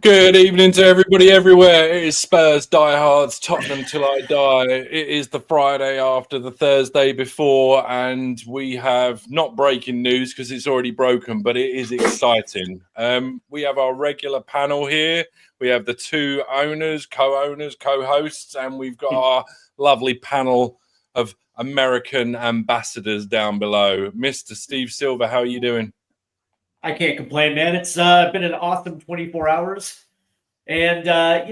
Good evening to everybody everywhere. It is Spurs Diehards, Tottenham Till I Die. It is the Friday after the Thursday before, and we have not breaking news because it's already broken, but it is exciting. We have our regular panel here. We have the two owners, co-owners, co-hosts, and we've got our lovely panel of American ambassadors down below. Mr. Steve Silver, how are you doing? I can't complain, man. It's been an awesome 24 hours. And, a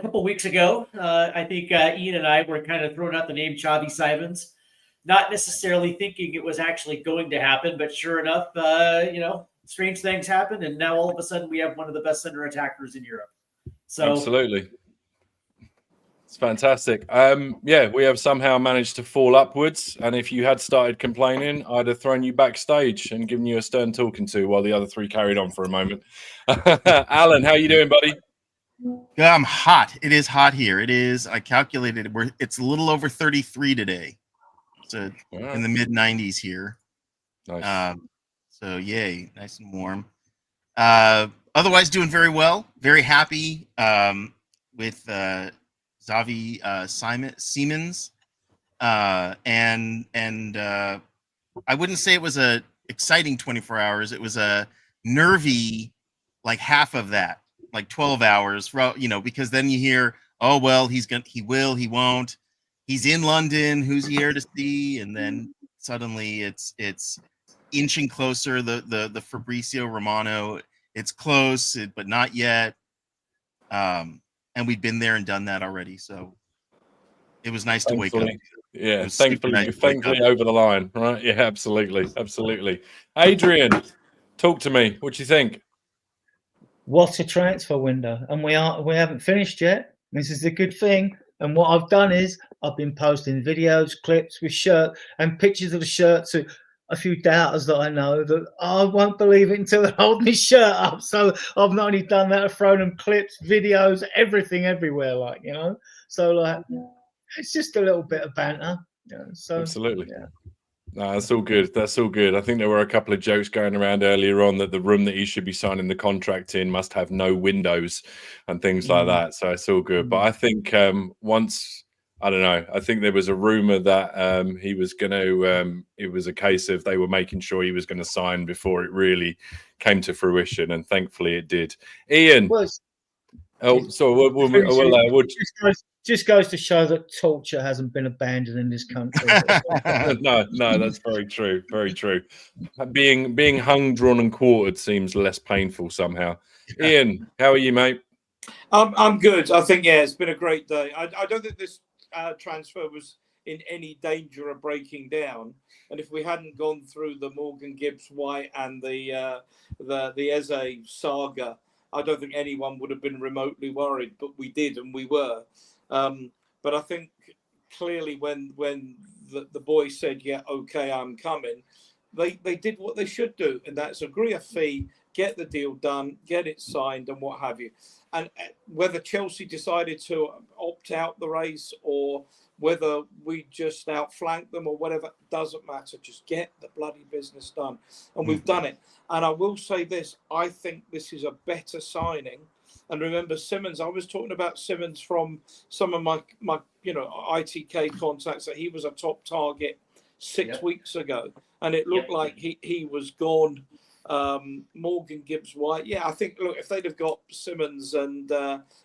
couple of weeks ago, I think Ian and I were kind of throwing out the name Xavi Simons, not necessarily thinking it was actually going to happen. But sure enough, strange things happen. And now all of a sudden we have one of the best center attackers in Europe. So absolutely. It's fantastic. We have somehow managed to fall upwards. And if you had started complaining, I'd have thrown you backstage and given you a stern talking to while the other three carried on for a moment. Alan, how you doing, buddy? Yeah, I'm hot. It is hot here. It is. I calculated it's a little over 33 today. So in the mid 90s here. Nice. So yay, nice and warm. Otherwise doing very well. Very happy with Xavi Simons, and I wouldn't say it was a exciting 24 hours. It was a nervy, like half of that, like 12 hours. Because then you hear, oh well, he will, he won't. He's in London. Who's he here to see? And then suddenly it's inching closer. The Fabrizio Romano, it's close, but not yet. And we'd been there and done that already, so it was nice to wake up. Yeah, thankfully over the line, right? Yeah, absolutely. Adrian, talk to me. What do you think? What a transfer window, and we haven't finished yet. This is a good thing. And what I've done is I've been posting videos, clips with shirt and pictures of the shirt to a few doubters that I know that I won't believe it until they hold my shirt up. So I've not only done that, I've thrown them clips, videos, everything everywhere, So it's just a little bit of banter. So absolutely. Yeah. No, that's all good. I think there were a couple of jokes going around earlier on that the room that he should be signing the contract in must have no windows and things like that. So it's all good. But I think I don't know. I think there was a rumor that he was going to. It was a case of they were making sure he was going to sign before it really came to fruition, and thankfully it did. Ian. Just goes to show that torture hasn't been abandoned in this country. No, that's very true. Very true. Being hung, drawn, and quartered seems less painful somehow. Ian, how are you, mate? I'm good. I think it's been a great day. I don't think this transfer was in any danger of breaking down, and if we hadn't gone through the Morgan Gibbs White and the Eze saga, I don't think anyone would have been remotely worried, but we did, and we were. But I think clearly when the boy said, yeah, okay, I'm coming, they did what they should do, and that's agree a fee get the deal done, get it signed, and what have you. And whether Chelsea decided to opt out the race or whether we just outflank them or whatever, doesn't matter. Just get the bloody business done. And we've done it. And I will say this, I think this is a better signing. And remember Simmons, I was talking about Simmons from some of my ITK contacts, that he was a top target 6 weeks ago. And it looked like he was gone. Morgan Gibbs-White. Yeah, I think, look, if they'd have got Simmons and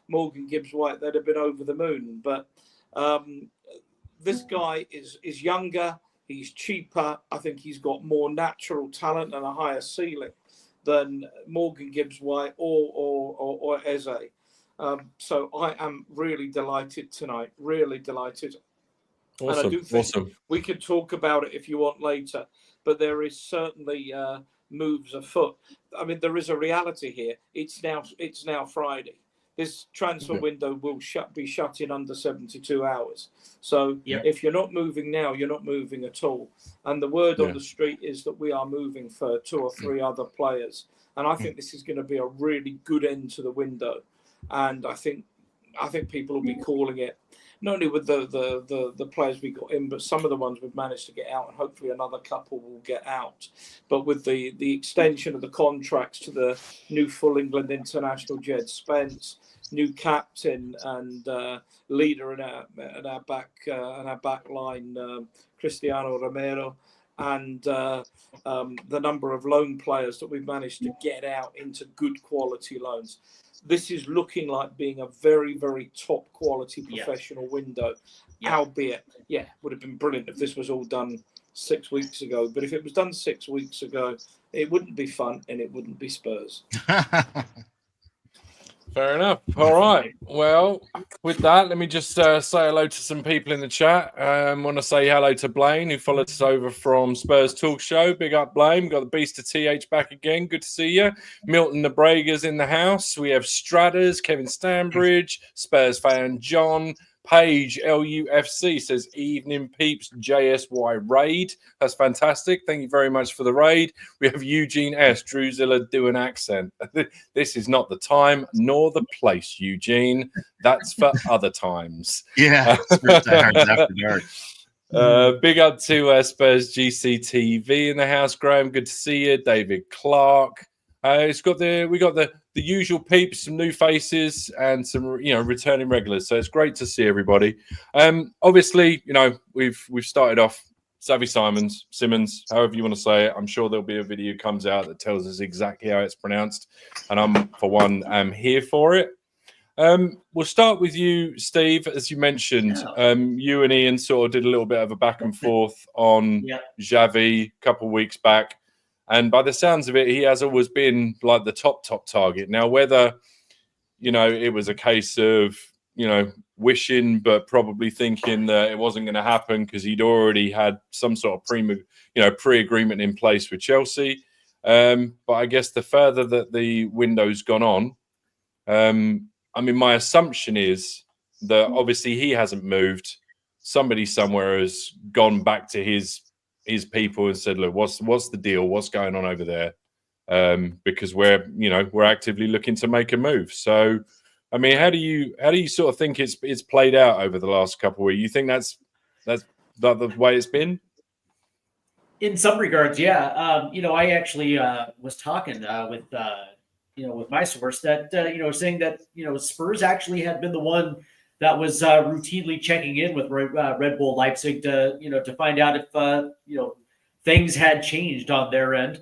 Morgan Gibbs-White, they'd have been over the moon. But this guy is younger, he's cheaper. I think he's got more natural talent and a higher ceiling than Morgan Gibbs-White or Eze. So I am really delighted tonight, really delighted. Awesome. And I do think we could talk about it if you want later, but there is certainly moves afoot. I mean, there is a reality here. It's now Friday. This transfer window will be shut in under 72 hours. So if you're not moving now, you're not moving at all. And the word on the street is that we are moving for 2 or 3 other players. And I think this is going to be a really good end to the window. And I think people will be calling it, not only with the players we got in, but some of the ones we've managed to get out, and hopefully another couple will get out. But with the extension of the contracts to the new full England international Jed Spence, new captain and leader in our back line, Cristiano Romero, and the number of loan players that we've managed to get out into good quality loans. This is looking like being a very, very top quality professional window. Albeit, would have been brilliant if this was all done 6 weeks ago. But if it was done 6 weeks ago, it wouldn't be fun and it wouldn't be Spurs. Fair enough. All right. Well, with that, let me just say hello to some people in the chat. I want to say hello to Blaine, who followed us over from Spurs Talk Show. Big up, Blaine. Got the Beast of TH back again. Good to see you. Milton the Brager's in the house. We have Stratters, Kevin Stanbridge, Spurs fan John. Page LUFC says, evening peeps, JSY raid. That's fantastic. Thank you very much for the raid. We have Eugene S. Drusilla do an accent. This is not the time nor the place, Eugene. That's for other times. Yeah. After dark. Big up to Spurs GCTV in the house, Graham. Good to see you. David Clark. We got the usual peeps, some new faces, and some returning regulars. So it's great to see everybody. Obviously, we've started off Xavi Simmons, however you want to say it. I'm sure there'll be a video comes out that tells us exactly how it's pronounced, and I'm here for it. We'll start with you, Steve. As you mentioned, you and Ian sort of did a little bit of a back and forth on Xavi a couple of weeks back. And by the sounds of it, he has always been like the top target. Now, whether, it was a case of, wishing, but probably thinking that it wasn't going to happen because he'd already had some sort of pre-agreement in place with Chelsea. But I guess the further that the window's gone on, my assumption is that obviously he hasn't moved. Somebody somewhere has gone back to his people and said, look, what's the deal? What's going on over there? Because we're actively looking to make a move. So, how do you sort of think it's played out over the last couple of weeks? You think that's the way it's been? In some regards, yeah. I actually was talking with my source that saying that Spurs actually had been the one that was routinely checking in with Red Bull Leipzig to find out if things had changed on their end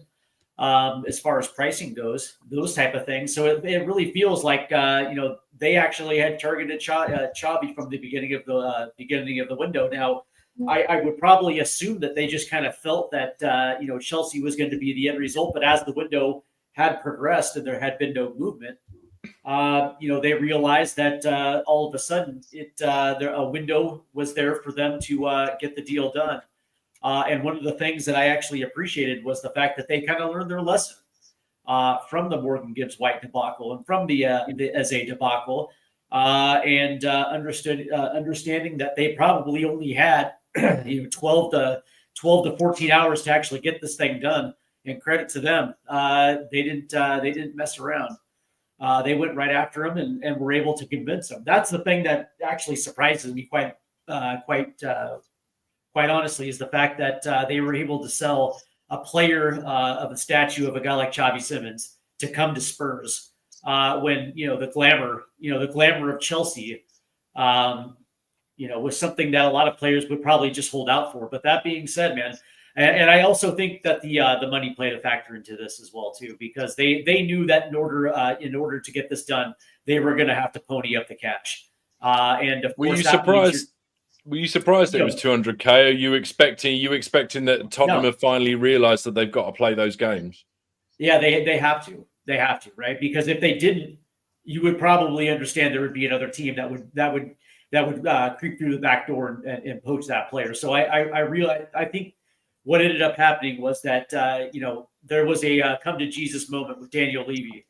as far as pricing goes, those type of things. So it really feels like they actually had targeted Xavi from the beginning of the window. Now, I would probably assume that they just kind of felt that Chelsea was going to be the end result, but as the window had progressed and there had been no movement, they realized that all of a sudden a window was there for them to get the deal done. And one of the things that I actually appreciated was the fact that they kind of learned their lesson from the Morgan Gibbs-White debacle and from the Eze debacle, and understanding that they probably only had 12 to 14 hours to actually get this thing done. and credit to them, they didn't mess around. They went right after him and were able to convince him. That's the thing that actually surprises me quite honestly, is the fact that they were able to sell a player of the statue of a guy like Xavi Simons to come to Spurs when the glamour of Chelsea was something that a lot of players would probably just hold out for. But that being said, man, and I also think that the money played a factor into this as well too, because they knew that in order to get this done, they were going to have to pony up the cash. And of course, were you surprised that it was 200K? Are you expecting that Tottenham have finally realised that they've got to play those games? Yeah, they have to. They have to, right? Because if they didn't, you would probably understand there would be another team that would creep through the back door and poach that player. So I think what ended up happening was that there was a come to Jesus moment with Daniel Levy,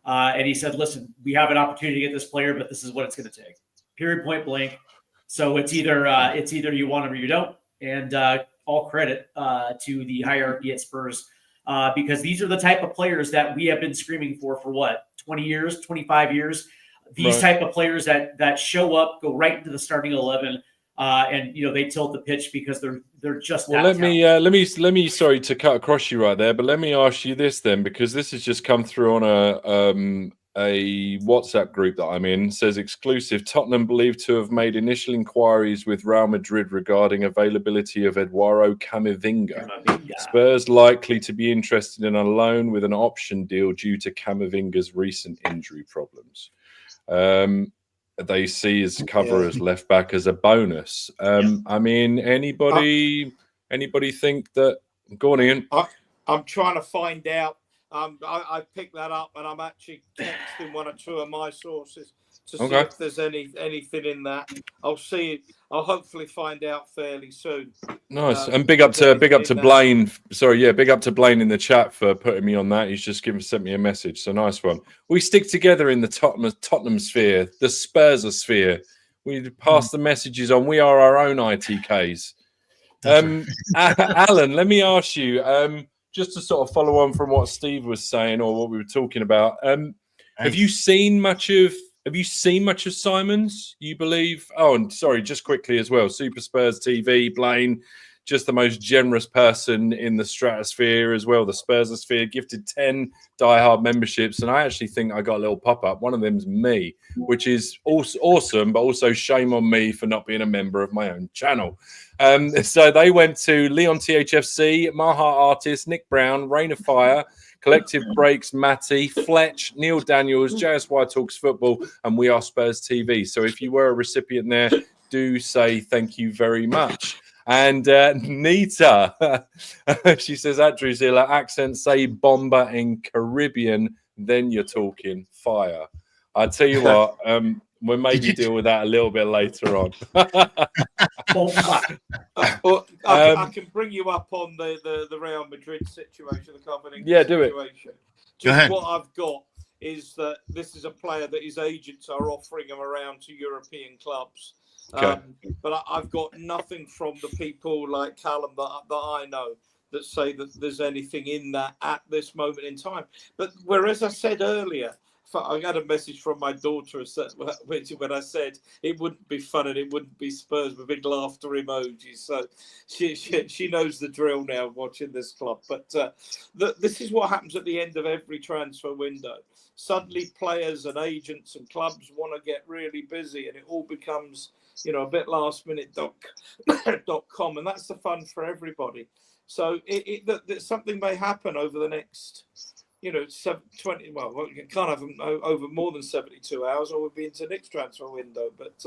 and he said, "Listen, we have an opportunity to get this player, but this is what it's going to take." Period, point blank. So it's either you want him or you don't, and all credit to the hierarchy at Spurs, because these are the type of players that we have been screaming for what, 20 years, 25 years. These type of players that show up, go right into the starting 11, and they tilt the pitch because they're just. Well, let me. Sorry to cut across you right there, but let me ask you this then, because this has just come through on a WhatsApp group that I'm in. It says exclusive: Tottenham believed to have made initial inquiries with Real Madrid regarding availability of Eduardo Camavinga. Spurs likely to be interested in a loan with an option deal due to Camavinga's recent injury problems. They see his cover as left back as a bonus. I mean, anybody think that? Go on, Ian. I'm trying to find out. I picked that up, and I'm actually texting one or two of my sources to see if there's anything in that. I'll see. I'll hopefully find out fairly soon. Nice, and big up to Blaine. Sorry, big up to Blaine in the chat for putting me on that. He's just sent me a message. So nice one. We stick together in the Tottenham sphere, the Spurs sphere. We pass the messages on. We are our own ITKs. Alan, let me ask you. Just to sort of follow on from what Steve was saying or what we were talking about, have you seen much of Simons? You believe? Oh, and sorry, just quickly as well. Super Spurs TV, Blaine, just the most generous person in the stratosphere as well. The Spurs sphere gifted 10 diehard memberships, and I actually think I got a little pop up. One of them's me, which is awesome, but also shame on me for not being a member of my own channel. So they went to Leon THFC, Maha Artist, Nick Brown, Rain of Fire, Collective Breaks, Matty, Fletch, Neil Daniels, JSY Talks Football, and We Are Spurs TV. So if you were a recipient there, do say thank you very much. And Nita, she says, at Drusilla, accent say bomber in Caribbean, then you're talking fire. I tell you what, we'll maybe deal with that a little bit later on. Well, I can bring you up on the Real Madrid situation, the Camavinga do it. Go ahead. What I've got is that this is a player that his agents are offering him around to European clubs. Okay. But I've got nothing from the people like Callum that I know that say that there's anything in that at this moment in time. But whereas I said earlier, I got a message from my daughter when I said it wouldn't be fun and it wouldn't be Spurs with big laughter emojis. So she knows the drill now watching this club. But this is what happens at the end of every transfer window. Suddenly players and agents and clubs want to get really busy and it all becomes, a bit lastminute.com. And that's the fun for everybody. So that something may happen over the next 20. Well, you can't have them over more than 72 hours, or we'll be into next transfer window. But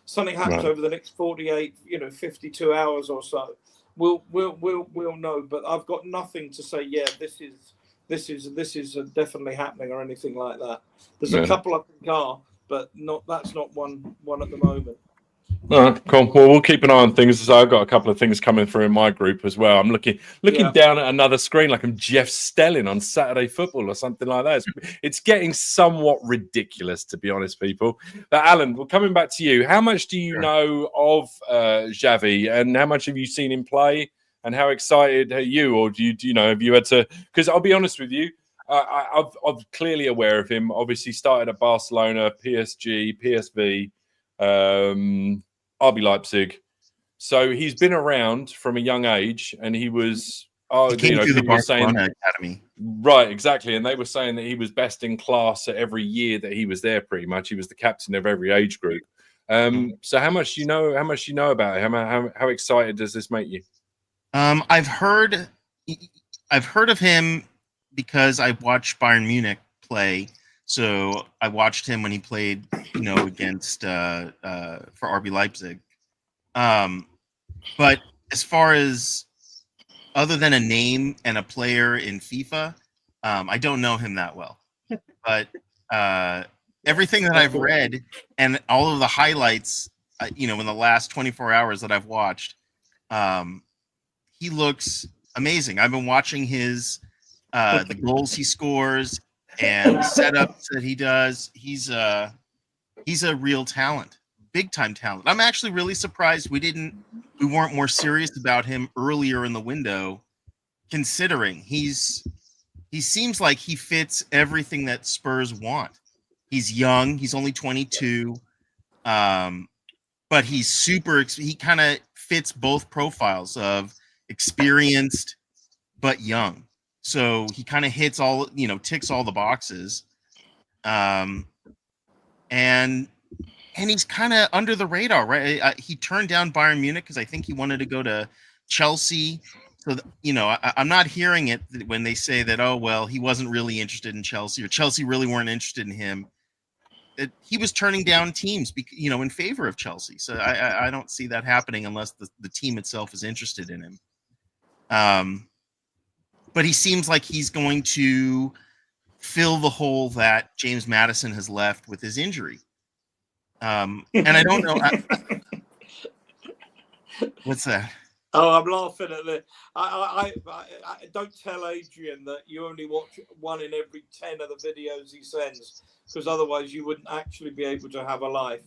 something happens over the next 48, 52 hours or so. We'll know. But I've got nothing to say. Yeah, this is definitely happening or anything like that. There's a couple I think are, but that's not one at the moment. All right, cool. Well, we'll keep an eye on things. So I've got a couple of things coming through in my group as well. I'm looking down at another screen like I'm Jeff Stelling on Saturday Football or something like that. It's getting somewhat ridiculous, to be honest, people. But Alan, well, coming back to you, how much do you know of Xavi, and how much have you seen him play? and how excited are you, or do you know, have you had to? Because I'll be honest with you, I'm clearly aware of him. Obviously, started at Barcelona, PSG, PSV, RB Leipzig. So he's been around from a young age, and he was. He came through the Barcelona academy. Right, exactly. And they were saying that he was best in class at every year that he was there. Pretty much, he was the captain of every age group. So how much do you know? How much do you know about him? How excited does this make you? I've heard of him because I watched Bayern Munich play. So I watched him when he played, against for RB Leipzig. But as far as other than a name and a player in FIFA, I don't know him that well. But everything that I've read and all of the highlights, in the last 24 hours that I've watched, he looks amazing. I've been watching his the goals he scores and setups that he does. He's a real talent, big time talent. I'm actually really surprised we weren't more serious about him earlier in the window, considering he seems like he fits everything that Spurs want. He's young, he's only 22, but he kind of fits both profiles of experienced but young. So he kind of ticks all the boxes. And he's kind of under the radar, right? He turned down Bayern Munich because I think he wanted to go to Chelsea. So, I'm not hearing it when they say that, oh, well, he wasn't really interested in Chelsea, or Chelsea really weren't interested in him. He was turning down teams, in favor of Chelsea. So I don't see that happening unless the team itself is interested in him. But he seems like he's going to fill the hole that James Maddison has left with his injury. And I don't know. What's that? Oh, I'm laughing at this. I don't tell Adrian that you only watch one in every 10 of the videos he sends, because otherwise you wouldn't actually be able to have a life.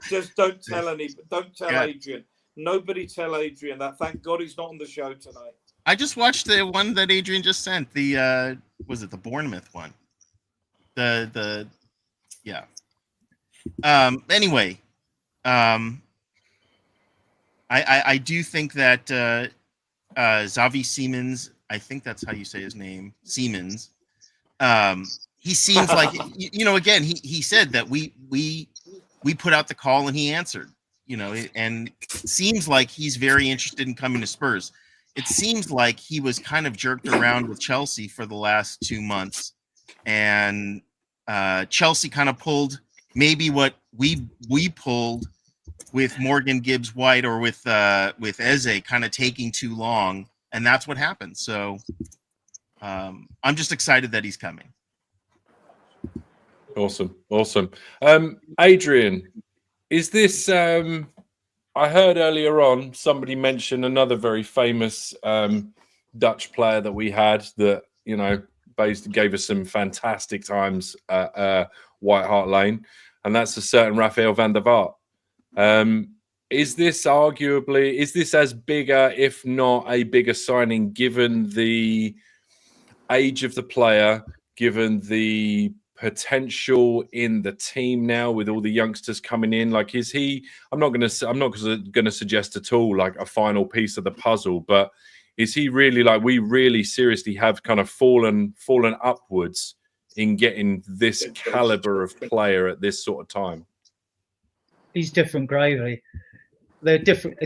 just don't tell Adrian. Nobody tell Adrian that. Thank God he's not on the show tonight. I just watched the one that Adrian just sent. Was it the Bournemouth one? Yeah. Anyway, I do think that Xavi Simons, I think that's how you say his name, Simons. He seems like, again, he said that we put out the call and he answered, and it seems like he's very interested in coming to Spurs. It seems like he was kind of jerked around with Chelsea for the last 2 months, and Chelsea kind of pulled maybe what we pulled with Morgan Gibbs White or with Eze kind of taking too long, and that's what happened. So I'm just excited that he's coming. Awesome. Adrian, is this? I heard earlier on somebody mention another very famous Dutch player that we had that basically gave us some fantastic times at White Hart Lane, and that's a certain Rafael van der Vaart. Is this as bigger, if not a bigger signing, given the age of the player, given the potential in the team now with all the youngsters coming in? Like, is he? I'm not going to suggest at all like a final piece of the puzzle, but is he really, like, we really seriously have kind of fallen upwards in getting this caliber of player at this sort of time? He's different gravy. They're different,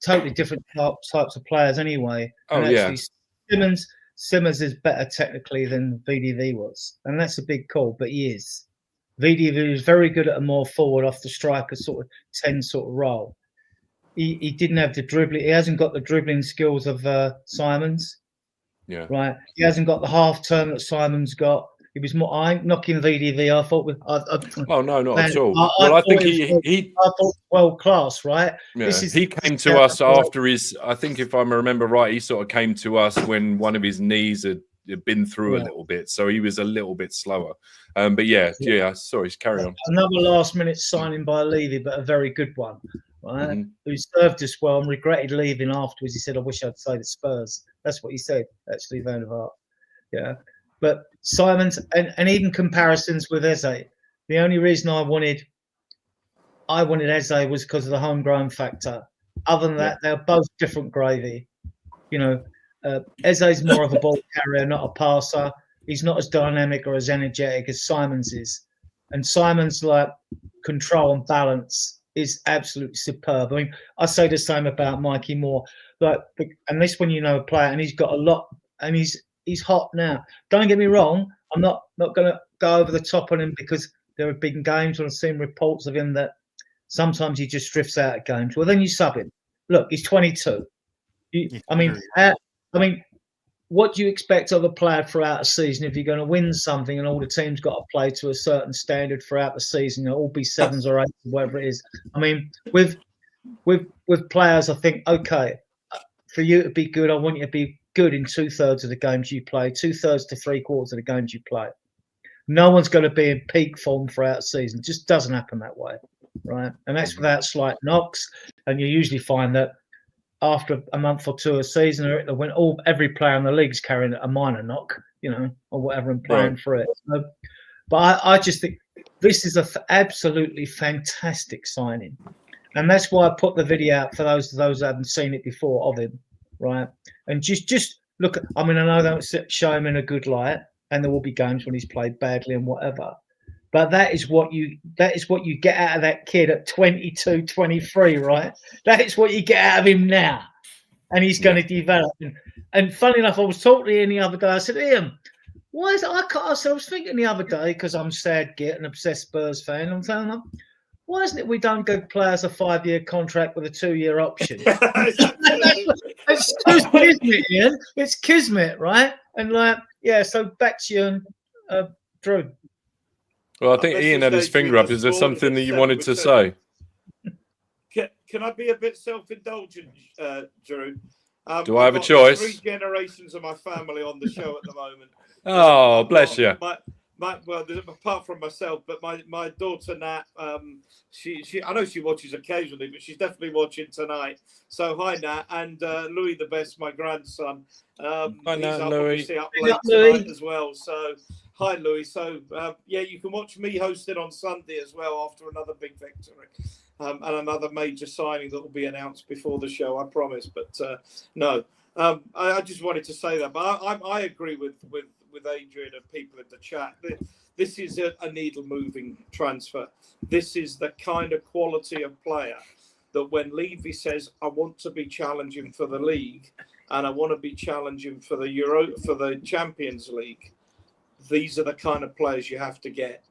totally different types of players anyway. Oh, and actually, Simmons is better technically than VDV was, and that's a big call, but he is. VDV is very good at a more forward off the striker sort of 10 sort of role. He didn't have the dribbling. He hasn't got the dribbling skills of Simons. Yeah. Right. He hasn't got the half turn that Simons got. He was more. I ain't knocking VDV. I thought oh no, not at all. I think he. I thought world class, right? Yeah. He came to us after his. I think if I remember right, he sort of came to us when one of his knees had been through a little bit, so he was a little bit slower. But yeah. Sorry, carry on. Another last minute signing by Levy, but a very good one, right? Who served us well and regretted leaving afterwards. He said, "I wish I'd stayed at Spurs." That's what he said, actually, Van der Vaart. Yeah, but Simons and even comparisons with Eze. The only reason I wanted Eze was because of the homegrown factor. Other than that, they're both different gravy. You know, Eze's more of a ball carrier, not a passer. He's not as dynamic or as energetic as Simons is. And Simons' like control and balance is absolutely superb. I mean, I say the same about Mikey Moore. Like, and this when you know a player, and he's got a lot, and he's hot now. Don't get me wrong. I'm not going to go over the top on him because there have been games when I've seen reports of him that sometimes he just drifts out of games. Well, then you sub him. Look, he's 22. I mean, what do you expect of a player throughout a season if you're going to win something and all the teams got to play to a certain standard throughout the season? It'll all be 7s or 8s, whatever it is. I mean, with players, I think, okay, for you to be good, I want you to be good in 2/3 of the games you play, 2/3 to 3/4 of the games you play. No one's going to be in peak form throughout a season. It just doesn't happen that way, right? And that's without slight knocks. And you usually find that after a month or two a season, when every player in the league's carrying a minor knock, you know, or whatever, and playing for it. So, but I just think this is an absolutely fantastic signing, and that's why I put the video out for those who haven't seen it before of him, right? And just look. I mean, I know they don't show him in a good light, and there will be games when he's played badly and whatever. But that is what you get out of that kid at 22, 23, right? That is what you get out of him now. And he's going to develop. And funny enough, I was talking to Ian the other day. I said, Ian, why is it I was thinking the other day, because I'm sad git, an obsessed Spurs fan, I'm telling them, why isn't it we don't give players a 5-year contract with a 2-year option? It's kismet, Ian. It's kismet, right? And so back to you, Drew. Well, I think Ian had his finger up. Is there something that you wanted to say? Can I be a bit self-indulgent, Drew? Do I have a choice? 3 generations of my family on the show at the moment. Oh, bless you. Well, apart from myself, but my daughter Nat, she I know she watches occasionally, but she's definitely watching tonight. So hi Nat, and Louis the Best, my grandson. Hi he's Nat, up, Louis. obviously up late tonight as well. So hi Louis. So you can watch me hosted on Sunday as well after another big victory. And another major signing that will be announced before the show, I promise. But no, I just wanted to say that. But I agree with Adrian and people in the chat. This is a needle-moving transfer. This is the kind of quality of player that when Levy says, "I want to be challenging for the league and I want to be challenging for the Champions League," these are the kind of players you have to get.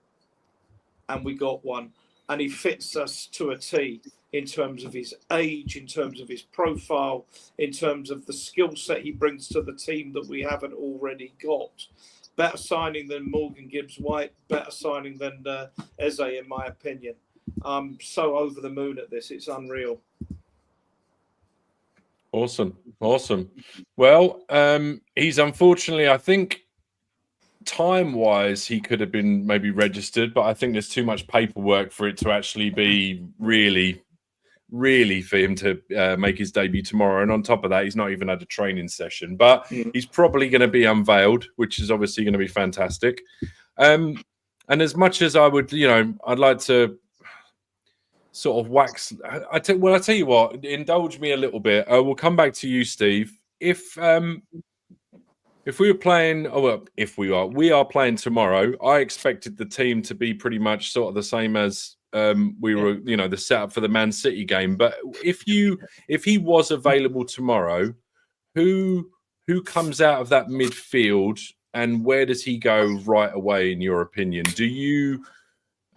And we got one. And he fits us to a T in terms of his age, in terms of his profile, in terms of the skill set he brings to the team that we haven't already got. Better signing than Morgan Gibbs-White, better signing than Eze, in my opinion. I'm so over the moon at this. It's unreal. Awesome. Well, he's unfortunately, I think, time-wise, he could have been maybe registered, but I think there's too much paperwork for it to actually be really for him to make his debut tomorrow. And on top of that, he's not even had a training session, but he's probably going to be unveiled, which is obviously going to be fantastic. And as much as I would, I'd like to sort of wax. I tell you what, indulge me a little bit. We'll come back to you, Steve. If we were playing, we are playing tomorrow. I expected the team to be pretty much sort of the same as we were, the setup for the Man City game. But if he was available tomorrow, who comes out of that midfield and where does he go right away, in your opinion? Do you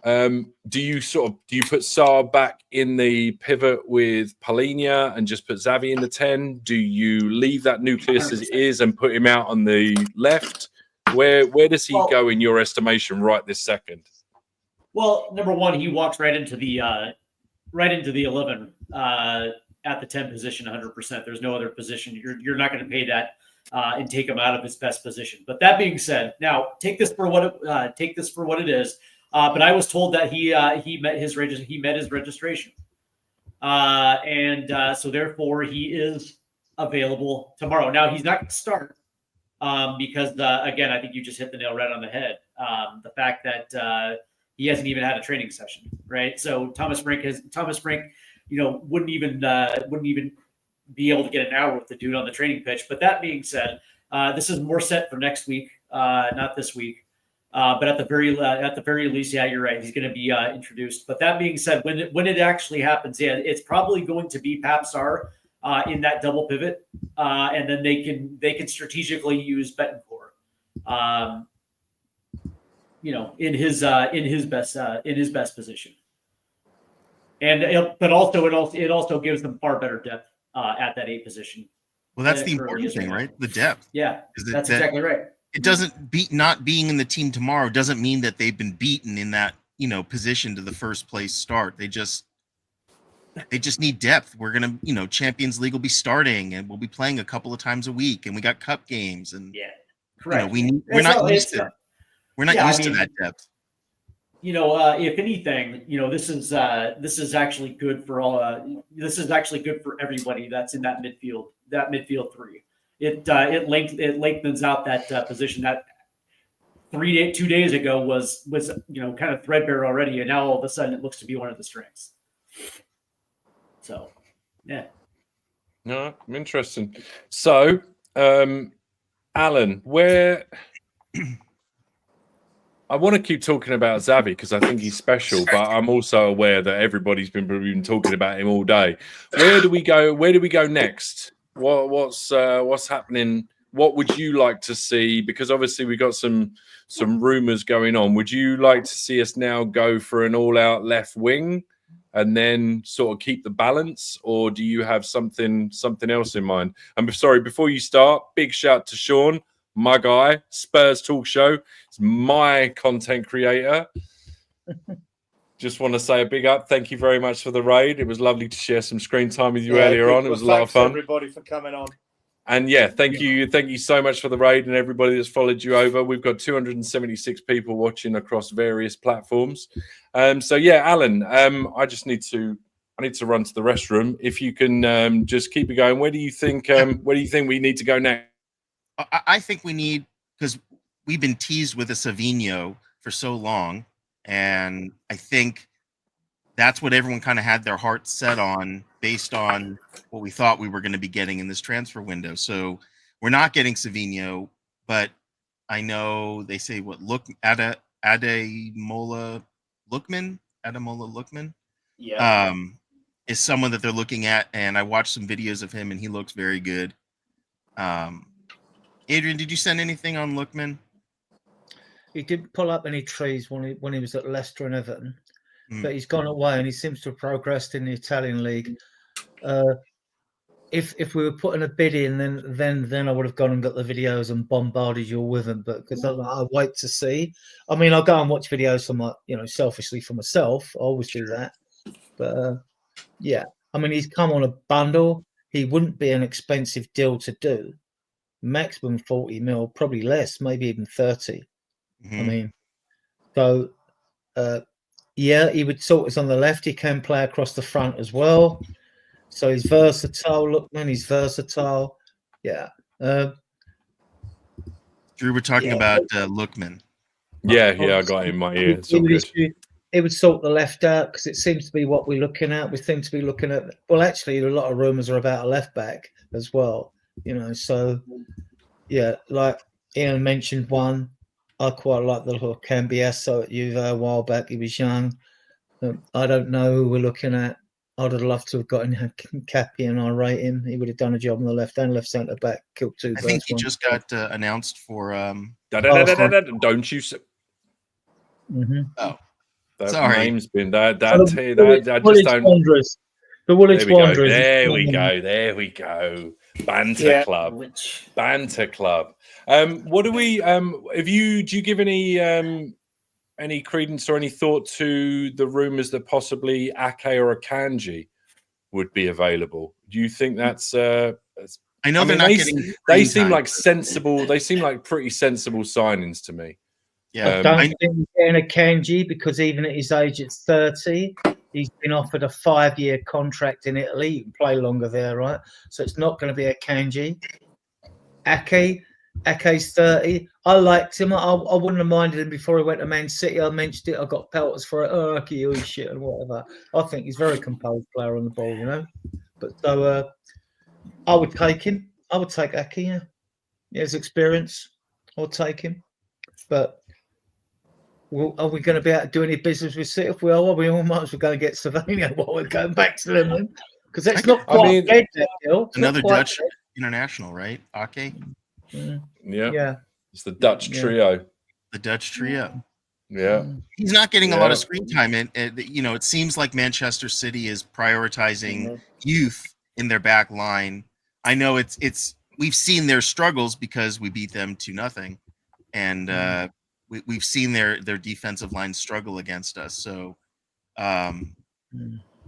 put Sarr back in the pivot with Palhinha and just put Xavi in the 10? Do you leave that nucleus as it is and put him out on the left? Where does he go in your estimation right this second? Well, number one, he walks right into the 11 at the 10 position 100%. There's no other position. You're not going to pay that and take him out of his best position. But that being said, now take this for what it is. But I was told that he met his registration. So therefore he is available tomorrow. Now he's not going to start because again, I think you just hit the nail right on the head. The fact that he hasn't even had a training session, right? So Thomas Brink, wouldn't even be able to get an hour with the dude on the training pitch. But that being said, this is more set for next week, not this week. But at the very least, yeah, you're right. He's going to be introduced. But that being said, when it actually happens, yeah, it's probably going to be Papsar in that double pivot, and then they can strategically use Betancourt, in his best position. And it also gives them far better depth at that 8 position. Well, that's the important thing, right? The depth. Yeah, that's exactly right. It doesn't not being in the team tomorrow doesn't mean that they've been beaten in that position to the first place start. They just need depth. We're gonna Champions League will be starting, and we'll be playing a couple of times a week, and we got cup games, and yeah, correct. We're not used to that depth. If anything, this is actually good for all. This is actually good for everybody that's in that midfield 3. It lengthens out that position that 2 days ago was kind of threadbare already, and now all of a sudden it looks to be one of the strengths. So, yeah. No, interesting. So, Alan, where I want to keep talking about Xavi because I think he's special, but I'm also aware that everybody's been talking about him all day. Where do we go? Where do we go next? What's happening? What would you like to see? Because obviously we got some rumors going on. Would you like to see us now go for an all-out left wing and then sort of keep the balance, or do you have something else in mind? I'm sorry, before you start, big shout to Sean, my guy, Spurs Talk Show. It's my content creator. Just want to say a big up. Thank you very much for the raid. It was lovely to share some screen time with you earlier on. It was a lot of fun. Everybody for coming on. And yeah, thank you so much for the raid and everybody that's followed you over. We've got 276 people watching across various platforms. So yeah, Alan, I need to run to the restroom. If you can just keep it going, where do you think we need to go next? I think we need, because we've been teased with a Savinho for so long, and I think that's what everyone kind of had their hearts set on based on what we thought we were going to be getting in this transfer window. So we're not getting Savinho, but I know they say Ademola Lookman is someone that they're looking at, and I watched some videos of him and he looks very good. Adrian, did you send anything on Lookman? He didn't pull up any trees when he was at Leicester and Everton, but he's gone away and he seems to have progressed in the Italian league. If we were putting a bid in, then I would have gone and got the videos and bombarded you all with them. But because I wait to see. I mean, I'll go and watch videos for my, selfishly for myself. I always do that. But yeah, I mean, he's come on a bundle. He wouldn't be an expensive deal to do. Maximum 40 mil, probably less, maybe even 30. I mean, so yeah, he would sort us on the left. He can play across the front as well. So he's versatile. Lookman, he's versatile. Yeah. Drew, we're talking about Lookman. Yeah, I got it in my ear. It's all good. It would sort the left out because it seems to be what we're looking at. We seem to be looking at. Well, actually, a lot of rumours are about a left back as well. So yeah, like Ian mentioned one. I quite like the little Cambiasso at Juve a while back. He was young. I don't know who we're looking at. I'd have loved to have gotten Cappy and I rate him. He would have done a job on the left and left centre back. Killed 2 birds. I think he just got announced for. Don't you? Oh, that sorry. name's been that. The Woolwich Wanderers. There we go. Banter Club. What do we? Do you give any credence or any thought to the rumours that possibly Ake or Akanji would be available? Do you think that's? I know they're not getting. They seem like sensible. They seem like pretty sensible signings to me. Yeah, I don't think we're getting Akanji because even at his age, it's 30. He's been offered a 5-year contract in Italy. He can play longer there, right? So it's not going to be a Kanji. Ake's 30. I liked him. I wouldn't have minded him before he went to Man City. I mentioned it. I got pelters for it. Oh, Ake, you shit and whatever. I think he's a very composed player on the ball, you know. But so I would take him. I would take Ake. Yeah, his experience. I'll take him. But are we going to be able to do any business with City? If we are, we all might as well go and get Slovenia while we're going back to them. Because that's not quite dead, that deal. Another Dutch international, right? Ake? Yeah. It's the Dutch trio. The Dutch trio. Yeah. He's not getting a lot of screen time. And, it seems like Manchester City is prioritizing youth in their back line. I know we've seen their struggles because we beat them 2-0. And we've seen their defensive line struggle against us. So, but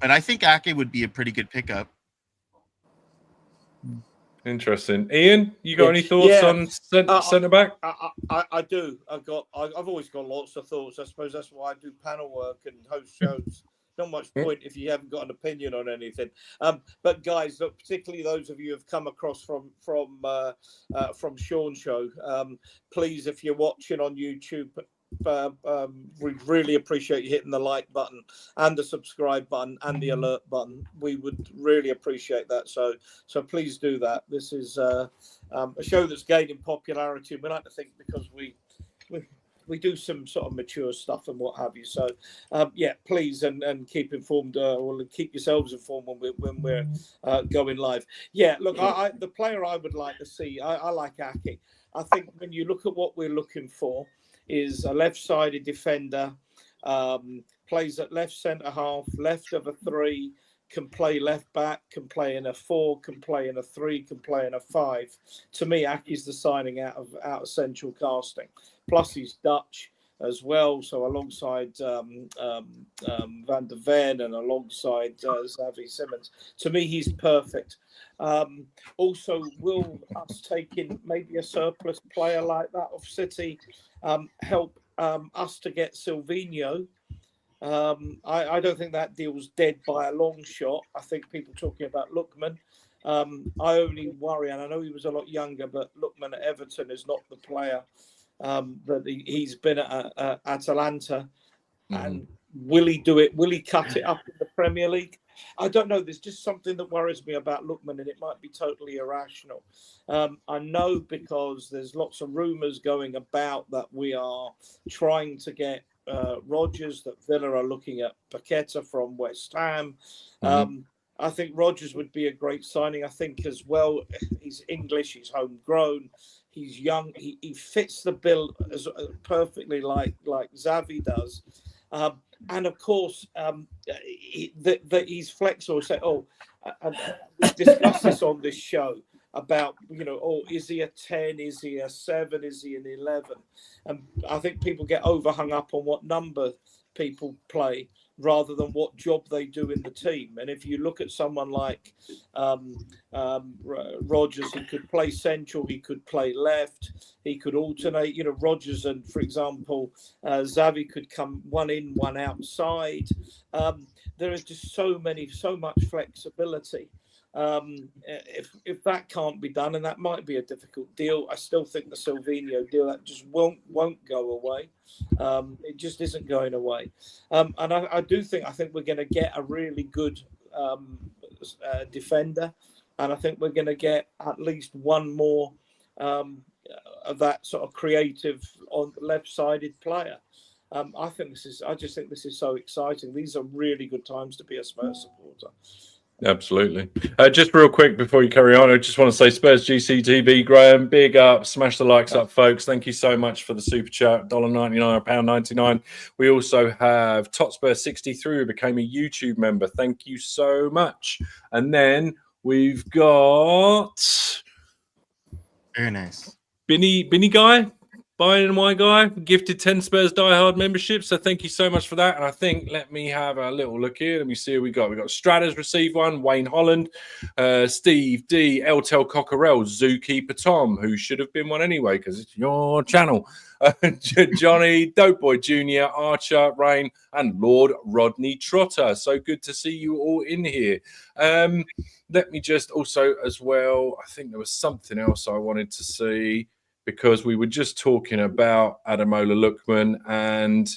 I think Ake would be a pretty good pickup. Interesting. Ian, you got any thoughts on centre back? I do. I've always got lots of thoughts. I suppose that's why I do panel work and host shows. Not much point if you haven't got an opinion on anything. But guys, look, particularly those of you who have come across from Sean's show, please, if you're watching on YouTube, we'd really appreciate you hitting the like button and the subscribe button and the alert button. We would really appreciate that. So please do that. This is a show that's gaining popularity. We like to think because we do some sort of mature stuff and what have you. So please and keep informed or keep yourselves informed when we're going live. Yeah, look, the player I would like to see, I like Ake. I think when you look at what we're looking for, is a left-sided defender, plays at left centre-half, left of a 3, can play left-back, can play in a 4, can play in a 3, can play in a 5. To me, Ake's the signing out of central casting. Plus, he's Dutch as well, so alongside Van der Ven and alongside Xavi Simons. To me, he's perfect. Also, will us taking maybe a surplus player like that of City help us to get Silvinho? I don't think that deal's dead by a long shot. I think people talking about Lookman. I only worry, and I know he was a lot younger, but Lookman at Everton is not the player that he's been at Atalanta. And will he do it? Will he cut it up in the Premier League? I don't know. There's just something that worries me about Lookman, and it might be totally irrational. I know because there's lots of rumours going about that we are trying to get Rodgers, that Villa are looking at Paqueta from West Ham. I think Rodgers would be a great signing. I think as well, he's English, he's homegrown, he's young, he fits the bill as perfectly like Xavi does. And of course, that he's flexible. Say, we've discussed this on this show about, is he a 10? Is he a 7? Is he an 11? And I think people get overhung up on what number people play rather than what job they do in the team. And if you look at someone like Rodgers, he could play central, he could play left, he could alternate. Rodgers and, for example, Xavi could come one in, one outside. There is just so much flexibility. If that can't be done, and that might be a difficult deal, I still think the Silvinho deal that just won't go away. It just isn't going away. And I think we're going to get a really good defender, and I think we're going to get at least one more of that sort of creative on left-sided player. I just think this is so exciting. These are really good times to be a Spurs supporter. Absolutely. Just real quick before you carry on, I just want to say Spurs GCTV, Graham, big up, smash the likes up, folks. Thank you so much for the super chat, $1.99 or £1.99. We also have Totspur63, who became a YouTube member. Thank you so much. And then we've got very nice Binny Guy, Buying my guy gifted 10 Spurs Die Hard memberships. So thank you so much for that. And I think, let me have a little look here. Let me see who we got. We got Stratta's received one, Wayne Holland, Steve D, Eltel Cockerell, Zookeeper Tom, who should have been one anyway because it's your channel. Johnny, Dope Boy Jr., Archer, Rain, and Lord Rodney Trotter. So good to see you all in here. Let me just also as well, I think there was something else I wanted to see, because we were just talking about Ademola Lookman, and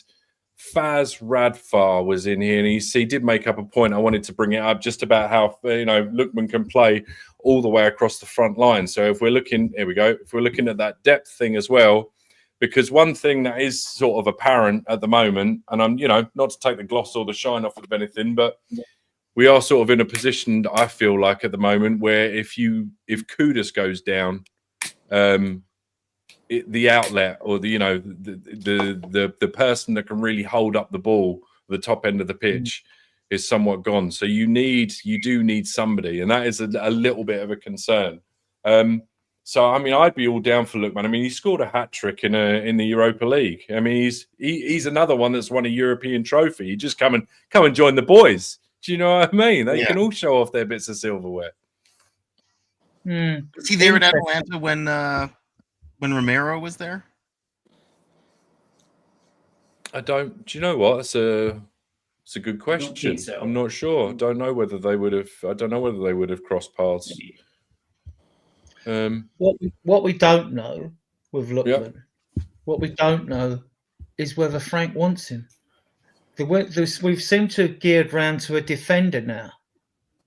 Faz Radfar was in here, and he did make up a point. I wanted to bring it up just about how, Lookman can play all the way across the front line. So if we're looking, here we go, if we're looking at that depth thing as well, because one thing that is sort of apparent at the moment, and I'm, not to take the gloss or the shine off of anything, but we are sort of in a position, I feel like at the moment, where if Kudus goes down, the outlet, or the person that can really hold up the ball, the top end of the pitch, is somewhat gone. So you do need somebody, and that is a little bit of a concern. So I mean, I'd be all down for Lookman. I mean, he scored a hat trick in the Europa League. I mean, he's another one that's won a European trophy. You just come and join the boys. Do you know what I mean? They can all show off their bits of silverware. Was he there at Atalanta when Romero was there? Do you know what? It's a good question. I don't think so. I'm not sure. I don't know whether they would have crossed paths. What we don't know with Lookman, what we don't know is whether Frank wants him. We've seemed to have geared round to a defender now.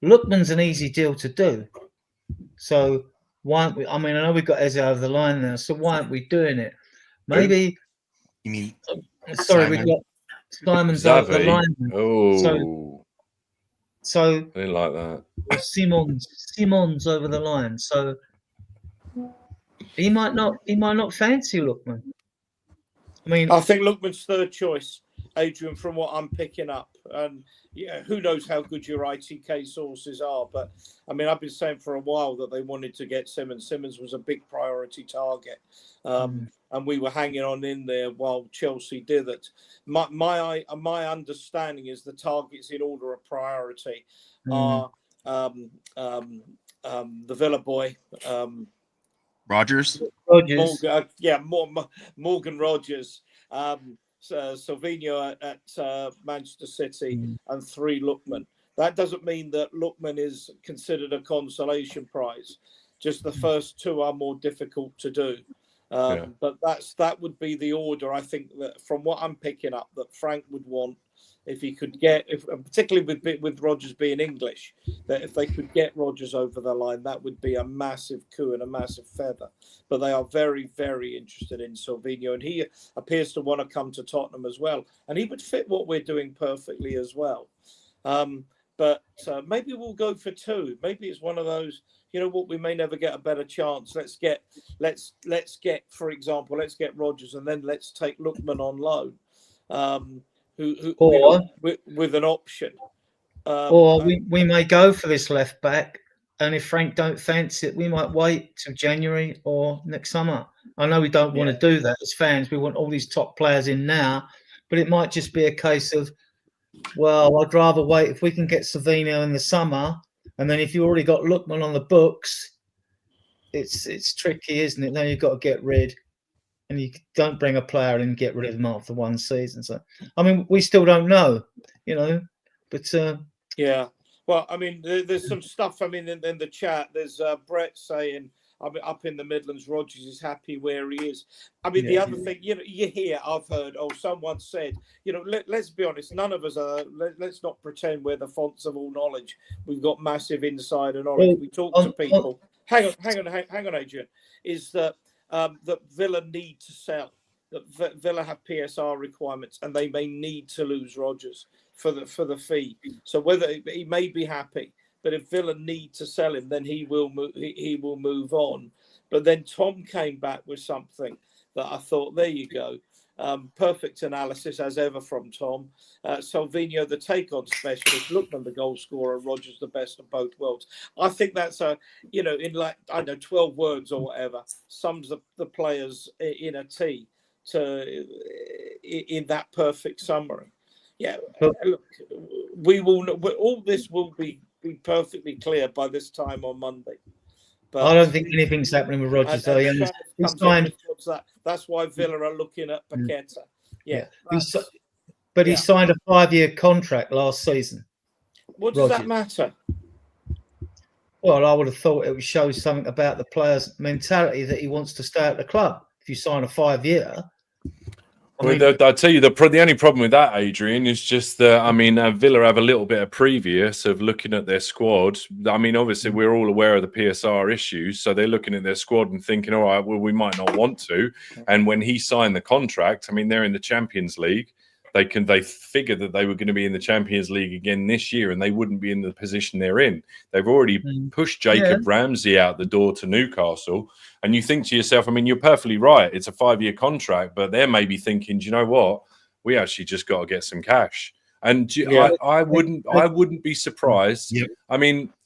Lookman's an easy deal to do. So why aren't we? I mean, I know we've got Eze over the line now, so why aren't we doing it? Maybe. You mean? Sorry, we've got Simon's over the line now. Oh, so I didn't like that. Simon's over the line, so he might not fancy Lookman. I mean, I think Lookman's third choice, Adrian, from what I'm picking up. And who knows how good your ITK sources are, but I mean, I've been saying for a while that they wanted to get Simmons. Simmons was a big priority target, and we were hanging on in there while Chelsea did it. My understanding is the targets in order of priority are the Villa boy, Rogers. Morgan Rogers. Silvino at Manchester City, and 3 Lookman. That doesn't mean that Lookman is considered a consolation prize. Just the first 2 are more difficult to do. But that would be the order, I think, that from what I'm picking up, that Frank would want, if he could get, particularly with Rodgers being English, that if they could get Rodgers over the line, that would be a massive coup and a massive feather. But they are very, very interested in Silvino, and he appears to want to come to Tottenham as well. And he would fit what we're doing perfectly as well. But maybe we'll go for 2. Maybe it's one of those, you know what, we may never get a better chance. Let's get, for example, let's get Rodgers, and then let's take Lookman on loan. With an option. Or we may go for this left back, and if Frank don't fancy it, we might wait till January or next summer. I know we don't want to do that as fans. We want all these top players in now, but it might just be a case of, well, I'd rather wait if we can get Silvino in the summer, and then if you already got Lookman on the books, it's tricky, isn't it? Now you've got to get rid. And you don't bring a player and get rid of them after one season. So, I mean, we still don't know, but Well, I mean, there's some stuff. I mean, in the chat, there's Brett saying, "I mean, up in the Midlands, Rodgers is happy where he is." I mean, the other thing, you hear, I've heard, someone said, let's be honest, none of us are. Let's not pretend we're the fonts of all knowledge. We've got massive insider knowledge. We talk to people. Hang on, Adrian. Is that Villa need to sell? That Villa have PSR requirements, and they may need to lose Rodgers for the fee. So whether he may be happy, but if Villa need to sell him, then he will move on. But then Tom came back with something that I thought, there you go. Perfect analysis as ever from Tom. Salvino, the take-on specialist, Lookman, the goal scorer, Rogers, the best of both worlds. I think that's in like, I don't know, 12 words or whatever, sums the players in a T in that perfect summary. Yeah, look, we will. All this will be perfectly clear by this time on Monday. But I don't think anything's happening with Rogers. Though. That's why Villa are looking at Paqueta. Yeah. He signed a 5-year contract last season. What does that matter? Well, I would have thought it would show something about the player's mentality that he wants to stay at the club. If you sign a 5-year. I tell you, the only problem with that, Adrian, is just that, Villa have a little bit of previous of looking at their squad. I mean, obviously, we're all aware of the PSR issues, so they're looking at their squad and thinking, all right, well, we might not want to. And when he signed the contract, they're in the Champions League. They figured that they were going to be in the Champions League again this year, and they wouldn't be in the position they're in. They've already pushed Jacob Ramsey out the door to Newcastle, and you think to yourself, you're perfectly right. It's a 5-year contract, but they're maybe thinking, do you know what? We actually just got to get some cash. And I wouldn't be surprised. Yep.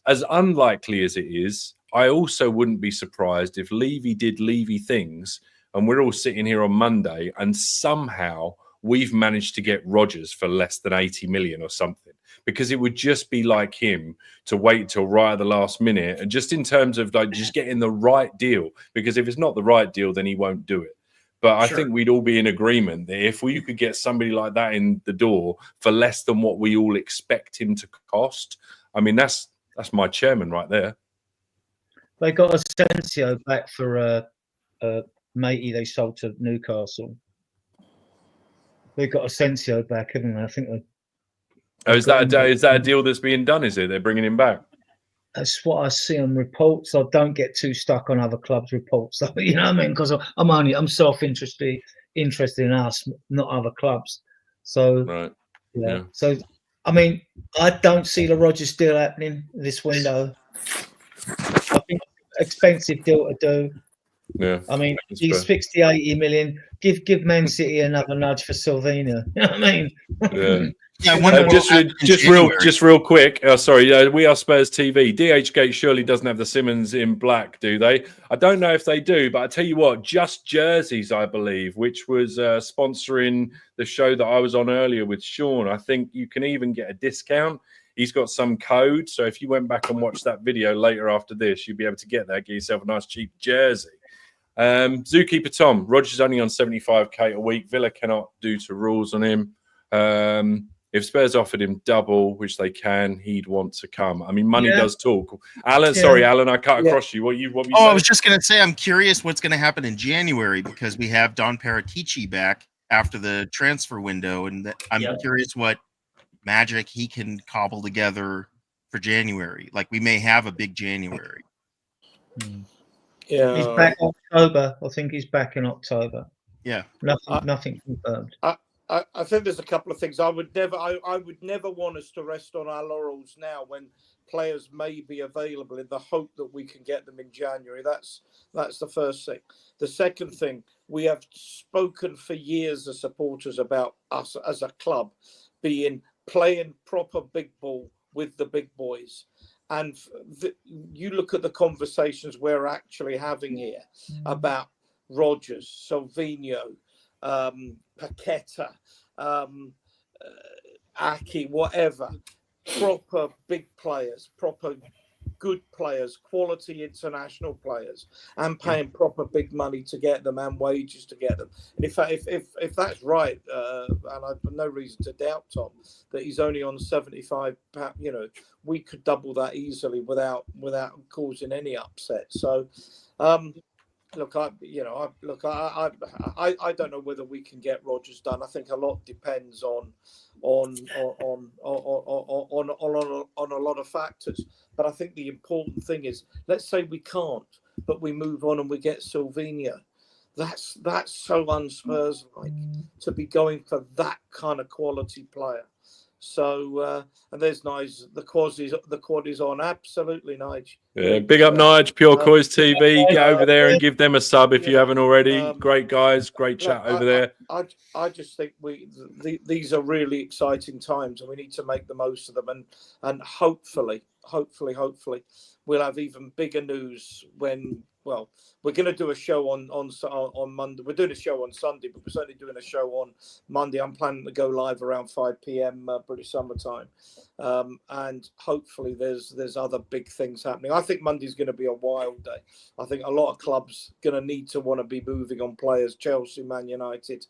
As unlikely as it is, I also wouldn't be surprised if Levy did Levy things, and we're all sitting here on Monday, and somehow we've managed to get Rodgers for less than 80 million or something, because it would just be like him to wait till right at the last minute. And just in terms of just getting the right deal, because if it's not the right deal, then he won't do it. But I think we'd all be in agreement that if we could get somebody like that in the door for less than what we all expect him to cost, that's my chairman right there. They got Asensio back for matey they sold to Newcastle. They got Asensio back, haven't they? I think is that a deal that's being done? Is it? They're bringing him back? That's what I see on reports. I don't get too stuck on other clubs' reports. You know what I mean? Because I'm self-interested in us, not other clubs. So right. Yeah. So I don't see the Rodgers deal happening this window. I think expensive deal to do. Yeah. He's 60, 80 million. Give Man City another nudge for Silvina. You know what I mean? Yeah. Just real quick. Sorry, we are Spurs TV. DHgate surely doesn't have the Simmons in black, do they? I don't know if they do, but I tell you what, Just Jerseys, I believe, which was sponsoring the show that I was on earlier with Sean. I think you can even get a discount. He's got some code, so if you went back and watched that video later after this, you'll be able to get that. Get yourself a nice cheap jersey. Zookeeper Tom, Rodgers only on 75k a week. Villa cannot do to rules on him. If Spurs offered him double, which they can, he'd want to come. Money does talk. Alan, sorry, Alan, I cut across you. What you saying? I was just going to say, I'm curious what's going to happen in January, because we have Don Paratici back after the transfer window, and I'm curious what magic he can cobble together for January. Like, we may have a big January. Yeah, he's back in October. I think he's back in October. Yeah, nothing confirmed. I think there's a couple of things. I would never want us to rest on our laurels now when players may be available, in the hope that we can get them in January. That's the first thing. The second thing, we have spoken for years as supporters about us as a club playing proper big ball with the big boys. And you look at the conversations we're actually having here about Rodgers, Salvino, Paqueta, Aki, whatever. Proper big players, proper good players, quality international players, and paying proper big money to get them and wages to get them. And in fact, if that's right, and I've no reason to doubt Tom that he's only on 75, we could double that easily without causing any upset. So, look, I don't know whether we can get Rodgers done. I think a lot depends on a lot of factors. But I think the important thing is, let's say we can't, but we move on and we get Silvino. That's so un-Spurs like to be going for that kind of quality player. So and there's Nige. The quad is on. Absolutely, Nige. Yeah, big up Nige, Pure Coys TV. Get over there and give them a sub if you haven't already. Great guys, great chat over there. I just think these are really exciting times, and we need to make the most of them. And hopefully, we'll have even bigger news when. Well, we're going to do a show on Monday. We're doing a show on Sunday, but we're certainly doing a show on Monday. I'm planning to go live around 5 p.m. British Summer Time, and hopefully there's other big things happening. I think Monday's going to be a wild day. I think a lot of clubs going to need to want to be moving on players. Chelsea, Man United,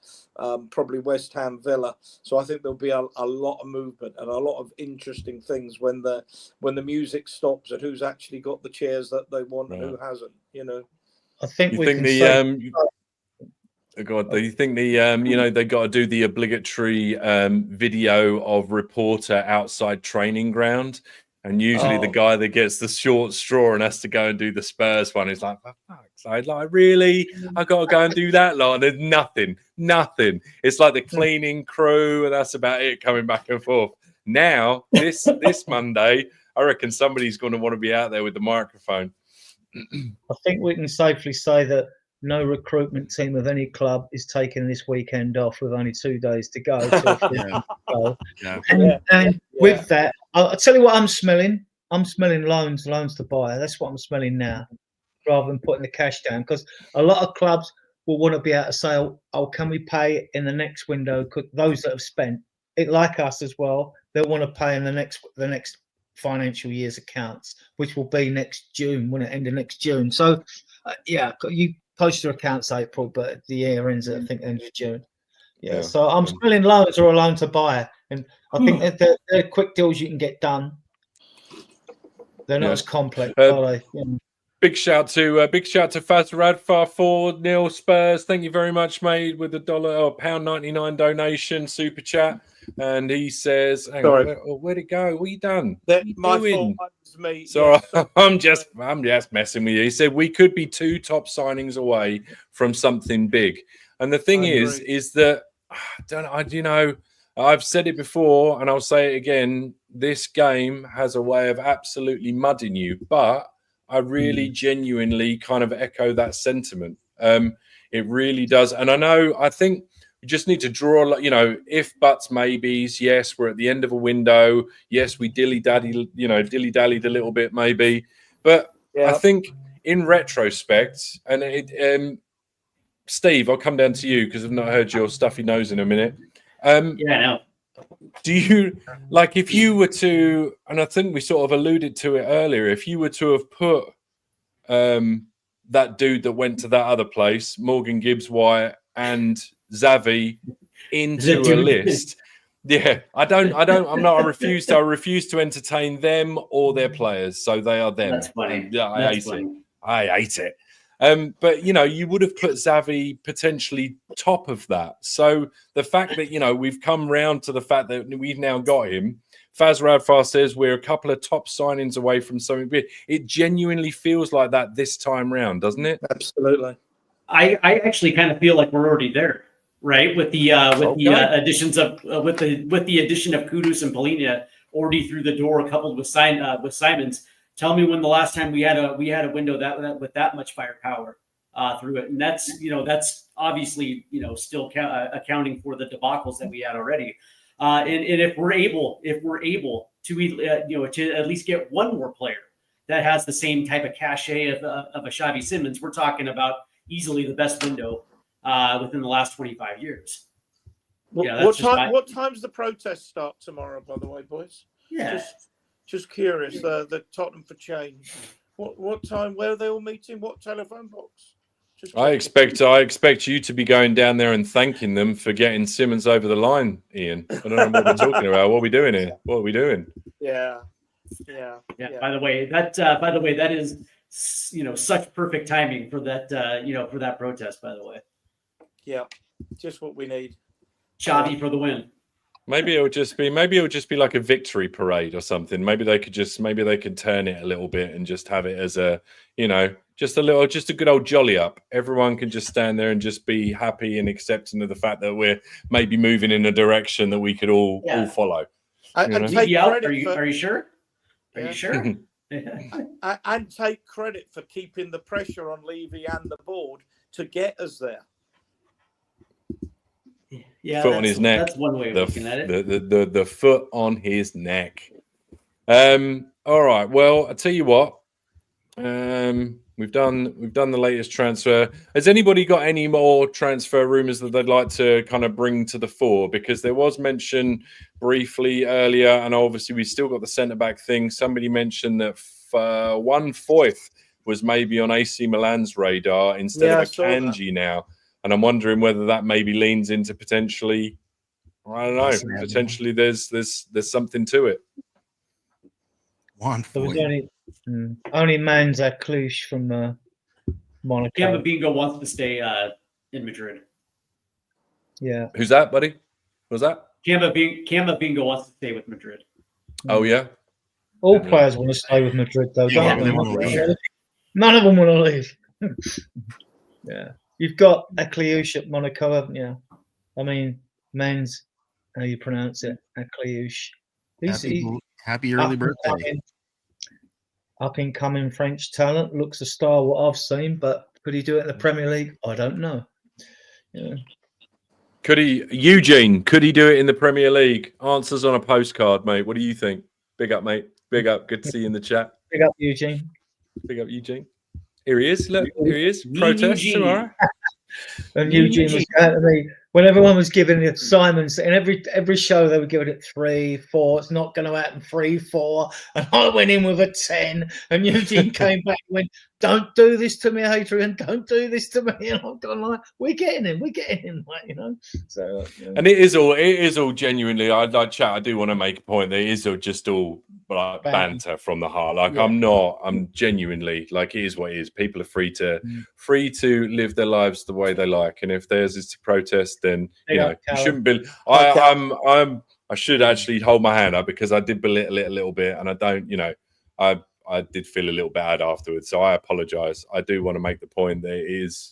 probably West Ham, Villa. So I think there'll be a lot of movement and a lot of interesting things when the music stops and who's actually got the chairs that they want and who hasn't. I think Do you think they got to do the obligatory video of reporter outside training ground, and usually the guy that gets the short straw and has to go and do the Spurs one is like, for fuck's sake, like really, I got to go and do that lot, and there's nothing. It's like the cleaning crew, and that's about it, coming back and forth. Now this Monday, I reckon somebody's going to want to be out there with the microphone. I think we can safely say that no recruitment team of any club is taking this weekend off with only 2 days to go. And with that, I'll tell you what I'm smelling. I'm smelling loans to buy. That's what I'm smelling now, rather than putting the cash down. Because a lot of clubs will want to be able to say, oh, can we pay in the next window? Because those that have spent it, like us as well, they'll want to pay in the next financial year's accounts, which will be next June, when it end of next June. So you post your accounts April, but the year ends at, I think, end of June. So I'm smelling loans or a loan to buy, and I think they're quick deals you can get done. They're not as complex, are they? Big shout to Faz Radfar for Neil Spurs. Thank you very much, mate, with the £1.99 donation super chat. And he says, "Hang on, where'd it go? What are you done? My fault. Was me. Sorry, yeah. I'm just messing with you." He said we could be 2 top signings away from something big. And the thing is that I've said it before, and I'll say it again. This game has a way of absolutely mudding you, but I really genuinely kind of echo that sentiment. It really does. And I think we just need to draw, if, buts, maybes. Yes, we're at the end of a window. Yes, we dilly-dallied a little bit maybe. But I think in retrospect, and Steve, I'll come down to you because I've not heard your stuffy nose in a minute. Do you, if you were to, and I think we sort of alluded to it earlier, if you were to have put that dude that went to that other place, Morgan Gibbs White and Xavi, into a list, I refuse to entertain them or their players, so they are them. That's funny. Yeah, I hate it. But you would have put Xavi potentially top of that. So the fact that we've come round to the fact that we've now got him. Faz Radfar says we're a couple of top signings away from something big. It genuinely feels like that this time round, doesn't it? Absolutely. I actually kind of feel like we're already there, right? With the additions of with the addition of Kudus and Polina already through the door, coupled with Simons. Tell me when the last time we had a window that with that much firepower through it, and that's obviously still accounting for the debacles that we had already. And if we're able to to at least get one more player that has the same type of cachet of a Xavi Simons, we're talking about easily the best window within the last 25 years. What time's the protest start tomorrow, by the way, boys? Yeah. Just curious, the Tottenham for Change. What time? Where are they all meeting? What telephone box? I expect you to be going down there and thanking them for getting Simmons over the line, Ian. I don't know what we're talking about. What are we doing here? What are we doing? Yeah. By the way, that is such perfect timing for that for that protest. By the way. Yeah, just what we need. Xavi for the win. Maybe it'll just be like a victory parade or something. Maybe they could turn it a little bit and just have it as a, just a good old jolly up. Everyone can just stand there and just be happy and accepting of the fact that we're maybe moving in a direction that we could all follow. And know? take Yeah, credit are you for, are you sure? Are Yeah. you sure? and take credit for keeping the pressure on Levy and the board to get us there. Yeah, Foot on his neck. That's one way of looking at it. The foot on his neck. All right. Well, I tell you what. We've done the latest transfer. Has anybody got any more transfer rumors that they'd like to kind of bring to the fore? Because there was mention briefly earlier, and obviously we still got the centre back thing. Somebody mentioned that one Foyth was maybe on AC Milan's radar instead Yeah, I of saw that. Akanji now, and I'm wondering whether that maybe leans into potentially. I don't know. Potentially, there's something to it. One There was point. only Manza Cluj from Monaco. Gamba Bingo wants to stay in Madrid. Yeah. Who's that, buddy? Was that? Gamba Bingo wants to stay with Madrid. Oh yeah. All Yeah. players want to stay with Madrid, though, Yeah, don't they they? wanna leave. None of them want to leave. Yeah. You've got Akliouche at Monaco, haven't you? I mean, Men's, how you pronounce it, Akliouche. Happy early birthday. Up and coming French talent, looks a star what I've seen, but could he do it in the Premier League? I don't know. Yeah. Could he, Eugene? Could he do it in the Premier League? Answers on a postcard, mate. What do you think? Big up, mate. Big up. Good to see you in the chat. Big up, Eugene. Big up, Eugene. Here he is. Look, here he is. Protest Eugene. tomorrow. And Eugene was going to me when everyone was giving it Simon's, and every show they were giving it 3, 4. It's not going to happen. 3, 4, and I went in with a 10. And Eugene came back and went, "Don't do this to me, Adrian. Don't do this to me." And I'm going like, "We're getting him, like, you know." So, and it is all genuinely. I chat. I do want to make a point that it is all just all like banter from the heart. Like Yeah. I'm genuinely like it is what it is. People are free to live their lives the way they like, and if theirs is to protest, then you shouldn't be. I should actually hold my hand up because I did belittle it a little bit, and I don't. I did feel a little bad afterwards, so I apologise. I do want to make the point that it is,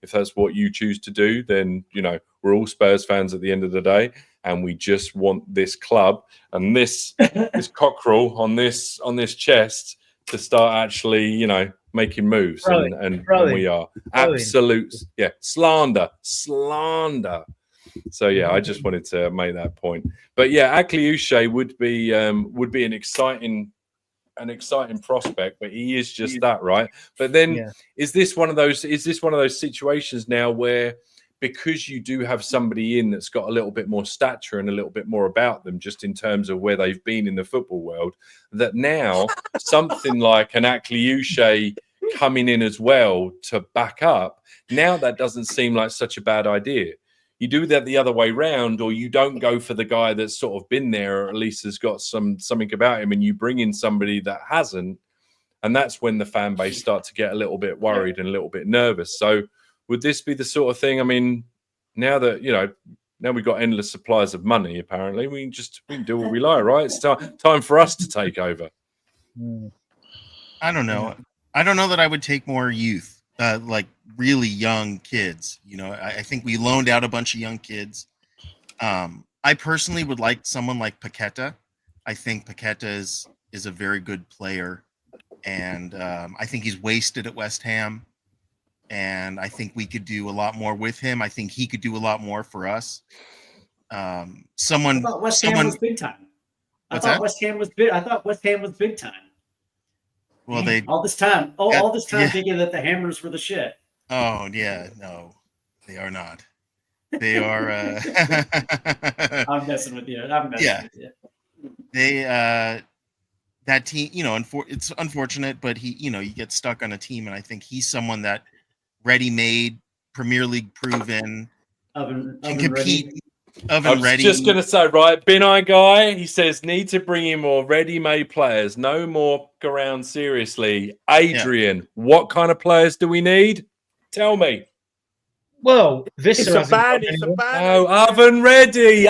if that's what you choose to do, then we're all Spurs fans at the end of the day, and we just want this club and this cockerel on this chest to start actually, making moves, and we are absolute slander. So yeah, I just wanted to make that point. But yeah, Akliouche would be an exciting prospect, but he is just that, right? But then is this one of those situations now where, because you do have somebody in that's got a little bit more stature and a little bit more about them, just in terms of where they've been in the football world, that now something like an Akliouche coming in as well to back up, now that doesn't seem like such a bad idea. You do that the other way round, or you don't go for the guy that's sort of been there, or at least has got something about him, and you bring in somebody that hasn't, and that's when the fan base start to get a little bit worried and a little bit nervous. So would this be the sort of thing? I mean, now that now we've got endless supplies of money, apparently we can do what we like, right? It's time for us to take over. I don't know. I don't know that I would take more youth. Like really young kids, I think we loaned out a bunch of young kids. I personally would like someone like Paqueta. I think Paqueta is a very good player, and I think he's wasted at West Ham, and I think we could do a lot more with him. I think he could do a lot more for us. I thought West Ham was big time. I thought West Ham was big time. Well, all this time thinking that the Hammers were the shit. Oh yeah, no, they are not. They are. I'm messing with you. They that team, it's unfortunate, but he, you get stuck on a team, and I think he's someone that ready-made, Premier League proven, oven compete. ready. I was just going to say, right, Bin Eye guy, he says, need to bring in more ready-made players. No more around seriously. Adrian, what kind of players do we need? Tell me. Well, this it's a bad. Oh, oven ready.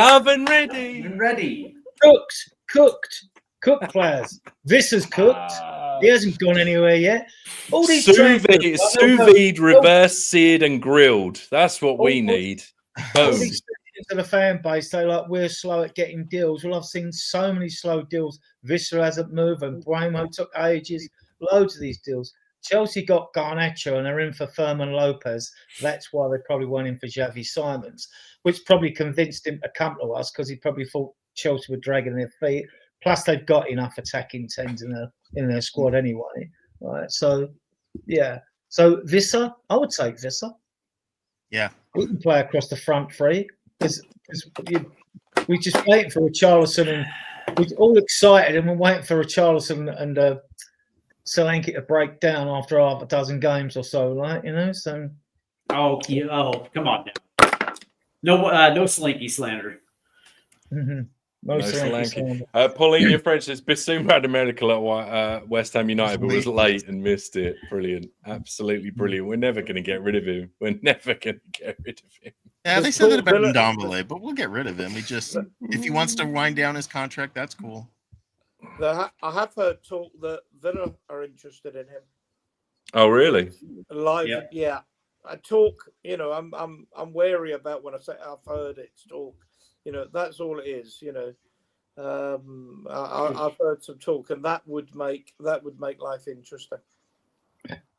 Cooked players. This is cooked. He hasn't gone anywhere yet. All these sous vide, reverse seared and grilled. That's what we need. Boom. to the fan base, they we're slow at getting deals. Well, I've seen so many slow deals. Vissa hasn't moved, and Bramo took ages. Loads of these deals. Chelsea got Garnacho and they're in for Ferman Lopez. That's why they probably went in for Xavi Simons, which probably convinced him to come to us because he probably thought Chelsea were dragging their feet. Plus, they've got enough attacking tens in their squad anyway, right? So, yeah. So Vissa, I would take Vissa. Yeah, we can play across the front three because we just waiting for Richarlison and we're all excited and we're waiting for Richarlison and Solanke to break down after half a dozen games or so, right? So. Oh, come on now. No Solanke slander. Mm-hmm. No Solanke. Pauline French says Bissouma had a medical at West Ham United, but was late and missed it. Brilliant. Absolutely brilliant. We're never going to get rid of him. Yeah, they said that about Ndombele, but we'll get rid of him. If he wants to wind down his contract, that's cool. I have heard talk that Villa are interested in him. Oh, really? Live, yeah. I talk. I'm wary about when I say I've heard it's talk. That's all it is. I've heard some talk, and that would make life interesting.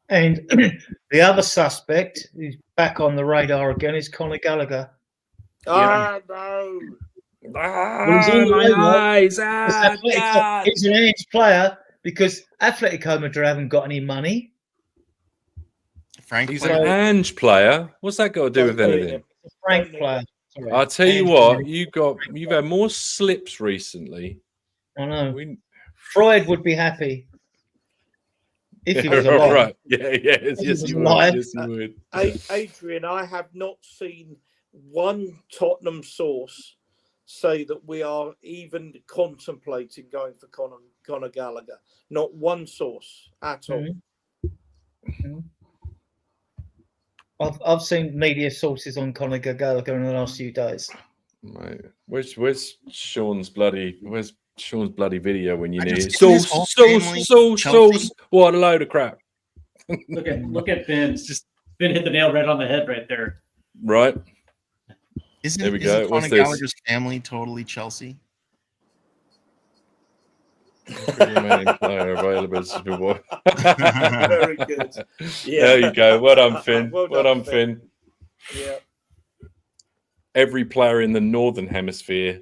And the other suspect who's back on the radar again is Conor Gallagher. No. My eyes. He's an English player because Atletico Madrid haven't got any money. He's an Ange player. What's that got to do with anything? A Frank player. Sorry. I'll tell you what, you've had more slips recently. I know. Freud would be happy if he was alive. Right. Yes, you would. Adrian, I have not seen one Tottenham source say that we are even contemplating going for Conor Gallagher. Not one source at all. Mm-hmm. I've seen media sources on Conor Gallagher in the last few days. Right. Where's Sean's bloody video when you need it? Sauce. What a load of crap. Look at Ben. Ben hit the nail right on the head right there. Right. There we go. Conor Gallagher's family totally Chelsea? Remaining player available. Very good. Yeah. There you go. Well done, Finn. Well done, Finn. Yeah. Every player in the Northern Hemisphere.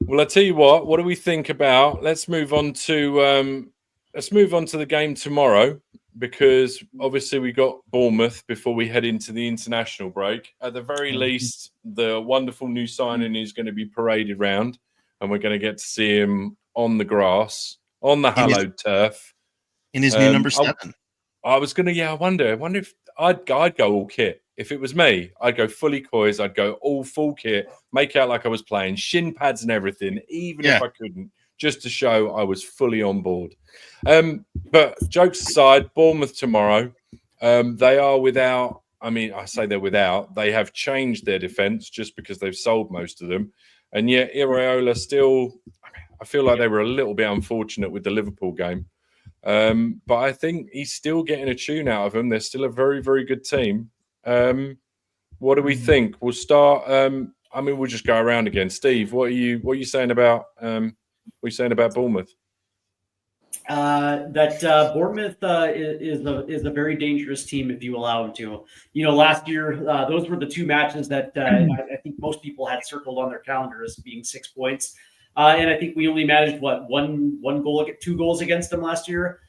Well, I tell you what do we think about? Let's move on to the game tomorrow, because obviously we got Bournemouth before we head into the international break. At the very least, the wonderful new signing is going to be paraded round, and we're going to get to see him on the grass, on the hallowed turf. In his new number 7. I wonder if I'd go all kit. If it was me, I'd go fully coys. I'd go all full kit, make out like I was playing, shin pads and everything, even if I couldn't, just to show I was fully on board. But jokes aside, Bournemouth tomorrow, they are without, I say they're without, they have changed their defence just because they've sold most of them. And yet Iraola still, I feel like they were a little bit unfortunate with the Liverpool game. But I think he's still getting a tune out of them. They're still a very, very good team. What do we think? We'll start. We'll just go around again. Steve, what are you saying about Bournemouth? That Bournemouth is a very dangerous team if you allow them to. Last year those were the two matches that I think most people had circled on their calendar as being 6 points. And I think we only managed two goals against them last year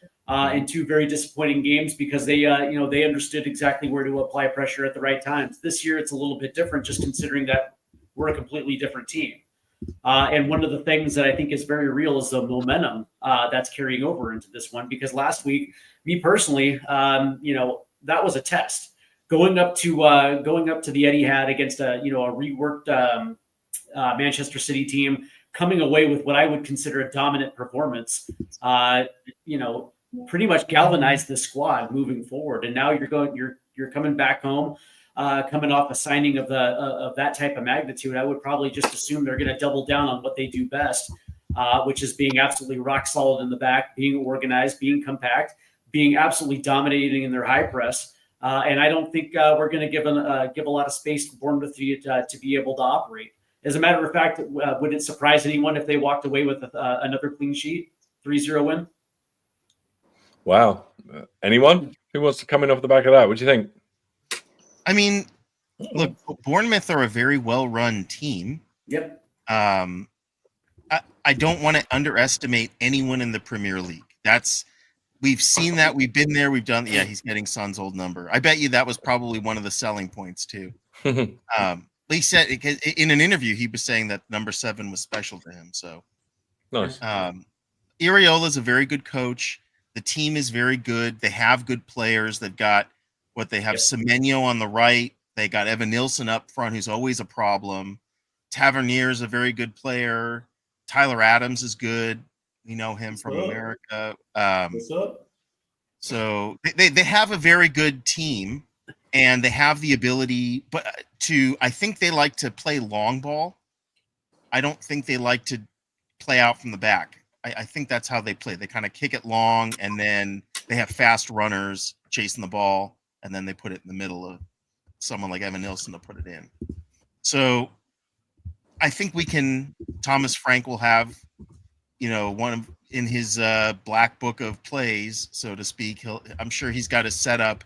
in two very disappointing games because they understood exactly where to apply pressure at the right times. This year it's a little bit different, just considering that we're a completely different team. And one of the things that I think is very real is the momentum that's carrying over into this one. Because last week, me personally, that was a test. Going up to the Etihad against a reworked Manchester City team, coming away with what I would consider a dominant performance, pretty much galvanized the squad moving forward. And now you're coming back home, coming off a signing of that type of magnitude. I would probably just assume they're going to double down on what they do best, which is being absolutely rock solid in the back, being organized, being compact, being absolutely dominating in their high press. And I don't think we're going to give a lot of space to Bournemouth to be able to operate. As a matter of fact, would it surprise anyone if they walked away with another clean sheet, 3-0 win? Wow. Anyone who wants to come in off the back of that? What do you think? I mean, look, Bournemouth are a very well-run team. Yep. I don't want to underestimate anyone in the Premier League. We've seen that. We've been there. We've done. Yeah, he's getting Son's old number. I bet you that was probably one of the selling points too. He said in an interview he was saying that number 7 was special to him. So Nice. Iraola's a very good coach. The team is very good. They have good players. They've got they have Semenyo on the right. They got Evan Nilsson up front, who's always a problem. Tavernier is a very good player. Tyler Adams is good. We know him from America. What's up? So they have a very good team, and they have the ability, but I think they like to play long ball. I don't think they like to play out from the back. I think that's how they play. They kind of kick it long, and then they have fast runners chasing the ball, and then they put it in the middle of someone like Evan Nilsson to put it in. So I think Thomas Frank will have, in his black book of plays, so to speak. I'm sure he's got a setup.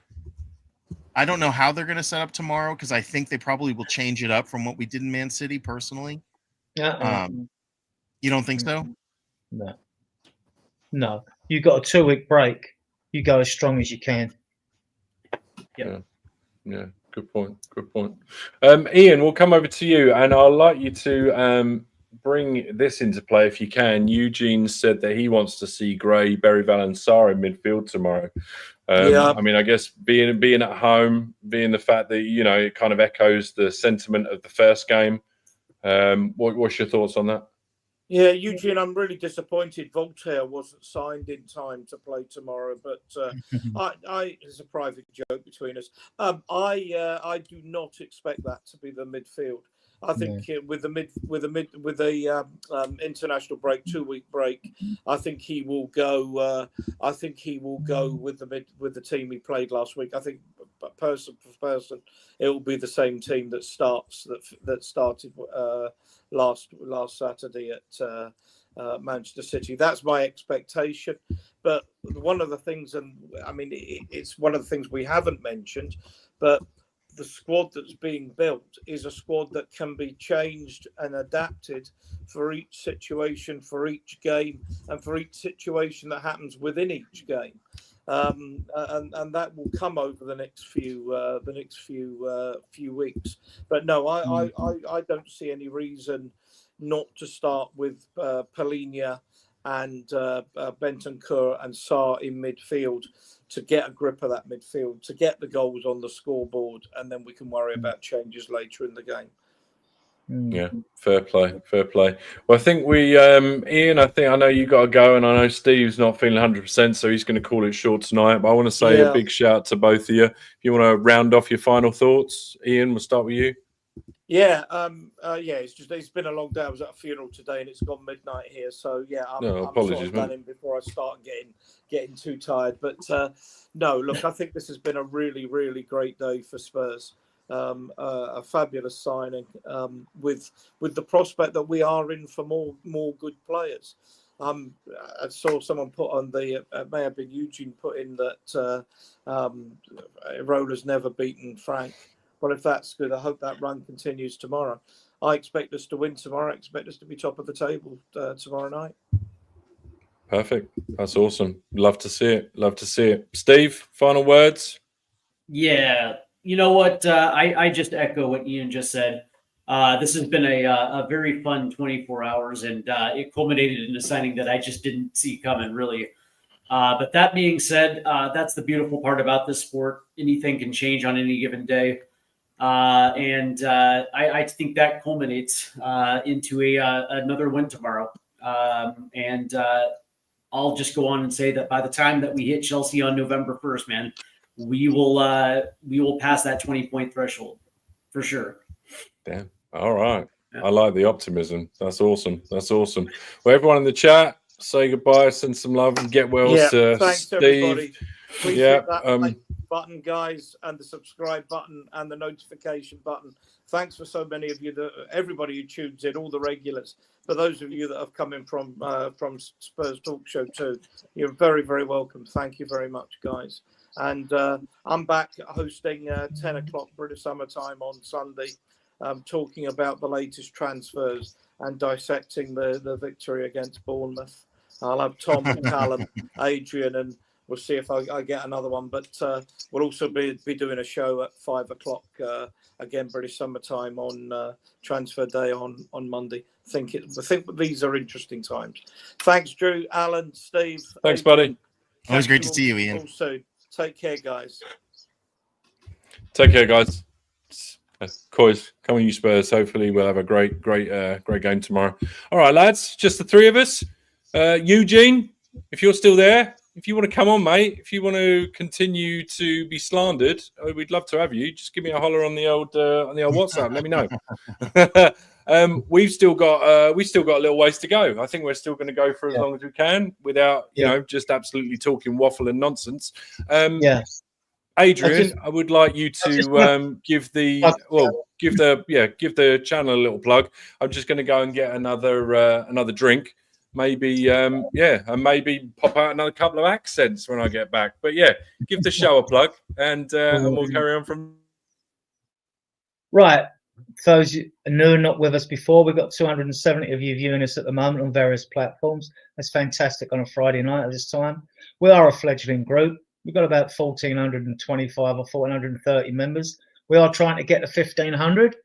I don't know how they're going to set up tomorrow, because I think they probably will change it up from what we did in Man City personally. You don't think so? No. You got a 2-week break. You go as strong as you can. Yep. Yeah. Good point. Ian, we'll come over to you, and I'd like you to bring this into play if you can. Eugene said that he wants to see Gray, Berryvale, and Sarr in midfield tomorrow. I mean, I guess being at home, being the fact that it kind of echoes the sentiment of the first game. What's your thoughts on that? Yeah, Eugene, I'm really disappointed Voltaire wasn't signed in time to play tomorrow, but it's a private joke between us. I do not expect that to be the midfield. I think with the international break, 2-week break, I think he will go. With the team he played last week. I think person for person, it will be the same team that started last Saturday at Manchester City. That's my expectation. But one of the things, and I mean, it's one of the things we haven't mentioned, but the squad that's being built is a squad that can be changed and adapted for each situation, for each game, and for each situation that happens within each game. And that will come over the next few weeks. But no, I don't see any reason not to start with Palhinha and Bentancur and Sarr in midfield to get a grip of that midfield, to get the goals on the scoreboard, and then we can worry about changes later in the game. Yeah, fair play. Well, I think Ian, I know you got to go, and I know Steve's not feeling 100%, so he's going to call it short tonight. But I want to say a big shout out to both of you. If you want to round off your final thoughts, Ian, we'll start with you. Yeah, it's been a long day. I was at a funeral today, and it's gone midnight here. So yeah, I'm apologies, sort of done in before I start getting too tired. But no, look, I think this has been a really, really great day for Spurs. A fabulous signing with the prospect that we are in for more good players. I saw someone put on it may have been Eugene put in that Rola's never beaten Frank. Well, if that's good, I hope that run continues tomorrow. I expect us to win tomorrow. I expect us to be top of the table tomorrow night. Perfect. That's awesome. Love to see it. Steve, final words? Yeah. You know what? I just echo what Ian just said. This has been a very fun 24 hours, and it culminated in a signing that I just didn't see coming, really. But that being said, that's the beautiful part about this sport. Anything can change on any given day. And I think that culminates into another win tomorrow. And I'll just go on and say that by the time that we hit Chelsea on November 1st, man, we will pass that 20-point threshold for sure. Damn. All right. Yeah. I like the optimism. That's awesome. Well, everyone in the chat, say goodbye, send some love, and get well to thanks, Steve, everybody. Please hit that like button, guys, and the subscribe button and the notification button. Thanks for so many of you, everybody who tunes in, all the regulars. For those of you that have come in from Spurs Talk Show too, you're very, very welcome. Thank you very much, guys. And I'm back hosting 10 o'clock British Summer Time on Sunday, talking about the latest transfers and dissecting the victory against Bournemouth. I'll have Tom, Callum, Adrian, and we'll see if I get another one. But we'll also be doing a show at 5 o'clock, again, British Summer Time on Transfer Day on Monday. I think these are interesting times. Thanks, Drew, Alan, Steve. Thanks, Adrian. buddy. Always great to see you, Ian. Also, take care, guys. Take care, guys. Coys, come on, you Spurs. Hopefully, we'll have a great game tomorrow. All right, lads, just the three of us. Eugene, if you're still there, if you want to come on, mate, if you want to continue to be slandered, we'd love to have you. Just give me a holler on the old WhatsApp. Let me know. We've still got a little ways to go. I think we're still going to go for as long as we can without you know just absolutely talking waffle and nonsense. Adrian, I would like you to give the channel a little plug. I'm just going to go and get another drink. Maybe, and maybe pop out another couple of accents when I get back. But yeah, give the show a plug, and we'll carry on from. Right. Those who are not with us before, we've got 270 of you viewing us at the moment on various platforms. That's fantastic on a Friday night at this time. We are a fledgling group. We've got about 1,425 or 1,430 members. We are trying to get to 1,500.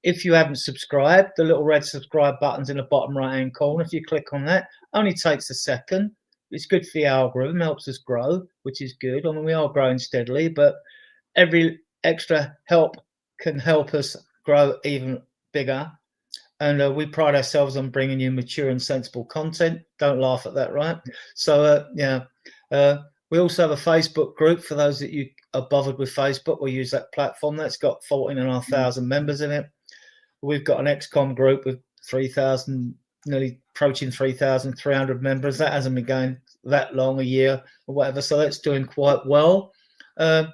If you haven't subscribed, the little red subscribe button's in the bottom right-hand corner. If you click on that, only takes a second. It's good for the algorithm, helps us grow, which is good. I mean, we are growing steadily, but every extra help can help us grow even bigger. And we pride ourselves on bringing you mature and sensible content. Don't laugh at that, right? So, we also have a Facebook group for those that you are bothered with Facebook. We use that platform. That's got 14,500 members in it. We've got an XCOM group with 3,000, nearly approaching 3,300 members. That hasn't been going that long, a year or whatever. So that's doing quite well. And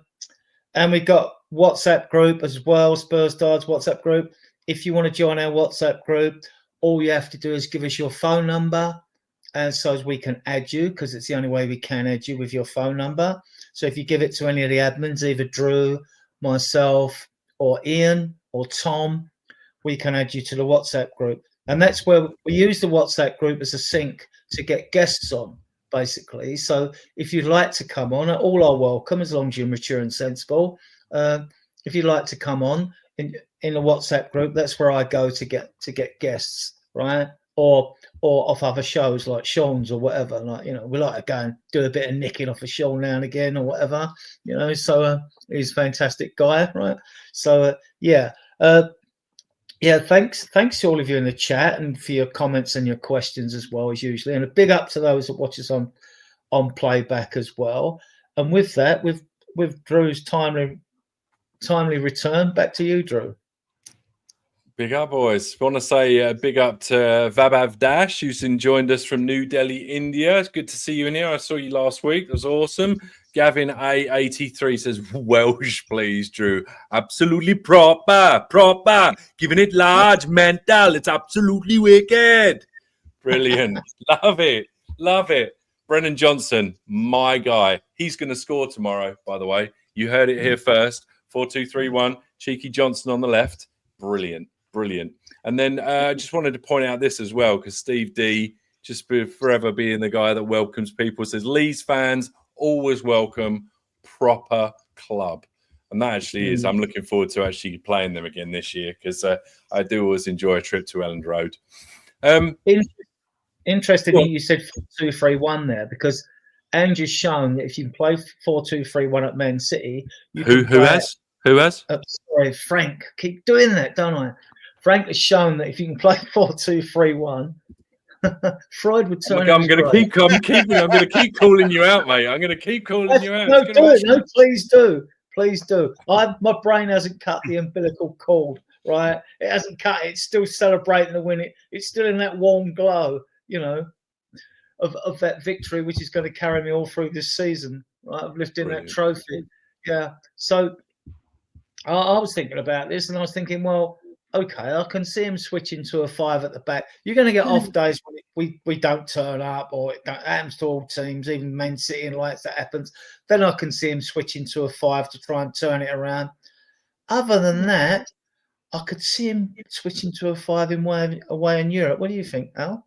we've got WhatsApp group as well, Spurs Darts WhatsApp group. If you want to join our WhatsApp group, all you have to do is give us your phone number, and so as we can add you, because it's the only way we can add you with your phone number. So if you give it to any of the admins, either Drew, myself, or Ian, or Tom, we can add you to the WhatsApp group. And that's where we use the WhatsApp group as a sync to get guests on, basically. So if you'd like to come on, all are welcome as long as you're mature and sensible. If you'd like to come on in the WhatsApp group, that's where I go to get guests, right? Or off other shows like Sean's or whatever. Like, you know, we like to go and do a bit of nicking off a Sean now and again or whatever, you know. So he's a fantastic guy, right? So thanks to all of you in the chat and for your comments and your questions as well as usually. And a big up to those that watch us on playback as well. And with that, with Drew's timely return, back to you, Drew. Big up, boys. I want to say big up to Vabav Dash, who's joined us from New Delhi, India. It's good to see you in here. I saw you last week. That was awesome. Gavin A83 says, Welsh, please, Drew. Absolutely proper. Giving it large, mental. It's absolutely wicked. Brilliant. Love it. Brennan Johnson, my guy. He's going to score tomorrow, by the way. You heard it here first. 4-2-3-1. Cheeky Johnson on the left. Brilliant. And then I just wanted to point out this as well, because Steve D, just forever being the guy that welcomes people, says Leeds fans always welcome, proper club. And that actually is. I'm looking forward to actually playing them again this year, because I do always enjoy a trip to Elland Road. Interesting you said 4-2-3-1 there, because Andrew's shown that if you play 4-2-3-1 at Man City, Who has? Sorry, Frank. Keep doing that, don't I? Frank has shown that if you can play 4-2-3-1, Freud would turn. I'm going to keep calling you out, mate. I'm going to keep calling you out. No, do it. No, please do. My brain hasn't cut the umbilical cord, right? It hasn't cut it. It's still celebrating the win. It's still in that warm glow, you know, of that victory, which is going to carry me all through this season. right, of lifting Brilliant. that trophy. Yeah. So I was thinking about this, and I was thinking, well, okay, I can see him switching to a 5 at the back. You're going to get off days when we don't turn up, or it happens to all teams, even Man City and lights that happens. Then I can see him switching to a 5 to try and turn it around. Other than that, I could see him switching to a 5 away in Europe. What do you think, Al?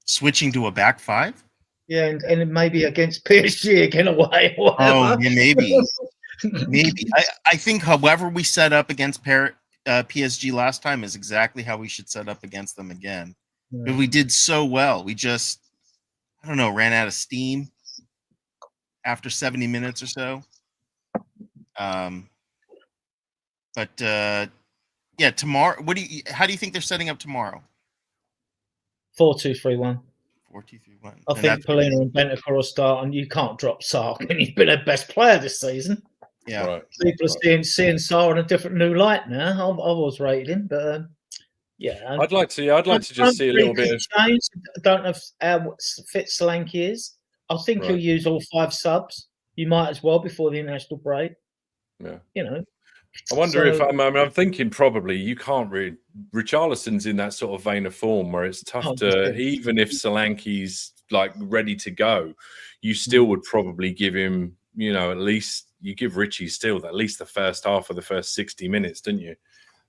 Switching to a back 5? Yeah, and maybe against PSG again away. Or whatever. Oh, yeah, maybe. Maybe. I think however we set up against PSG last time is exactly how we should set up against them again. But we did so well. We just, I don't know, ran out of steam after 70 minutes or so. Yeah, tomorrow. How do you think they're setting up tomorrow? 4-2-3-1. 4-2-3-1. I think Polina and Bentancur will start, and you can't drop Sark, and he's been our best player this season. Yeah, Right. People are seeing Sark in a different new light now. I was rated him, but yeah, I'd like to just see a little bit of change. I don't know how fit Solanke is. I think he'll use all 5 subs. You might as well before the international break. Yeah. You know. I wonder if I'm thinking probably you can't really. Richarlison's in that sort of vein of form where it's tough to, even if Solanke's like ready to go, you still would probably give him, at least you give Richie still at least the first half of the first 60 minutes, didn't you?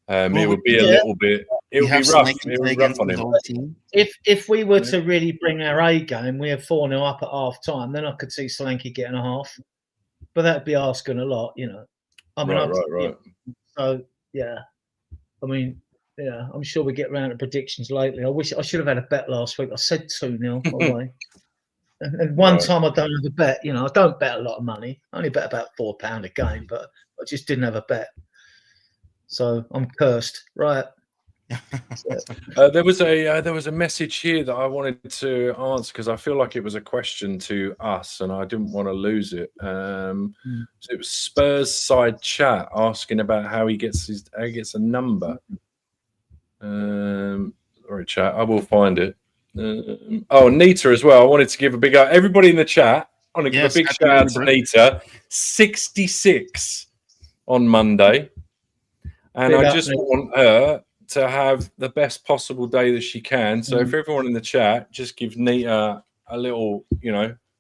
It would be a little bit. It would be rough. It would be rough on him. If we were to really bring our A game, we have 4-0 up at half time, then I could see Solanke getting a half, but that'd be asking a lot, I mean, right. So yeah, I mean, yeah, I'm sure we get round to predictions lately. I wish I should have had a bet last week. I said 2-0 away, and one time I don't have a bet. I don't bet a lot of money. I only bet about £4 a game, but I just didn't have a bet. So I'm cursed, right? There was a message here that I wanted to answer because I feel like it was a question to us and I didn't want to lose it. So it was Spurs side chat asking about how he gets a number. Sorry, chat. I will find it. Nita as well. I wanted to give a big everybody in the chat. I want to give a big shout out to Nita. 66 on Monday, and I just want her to have the best possible day that she can. So if everyone in the chat just give Nita a little,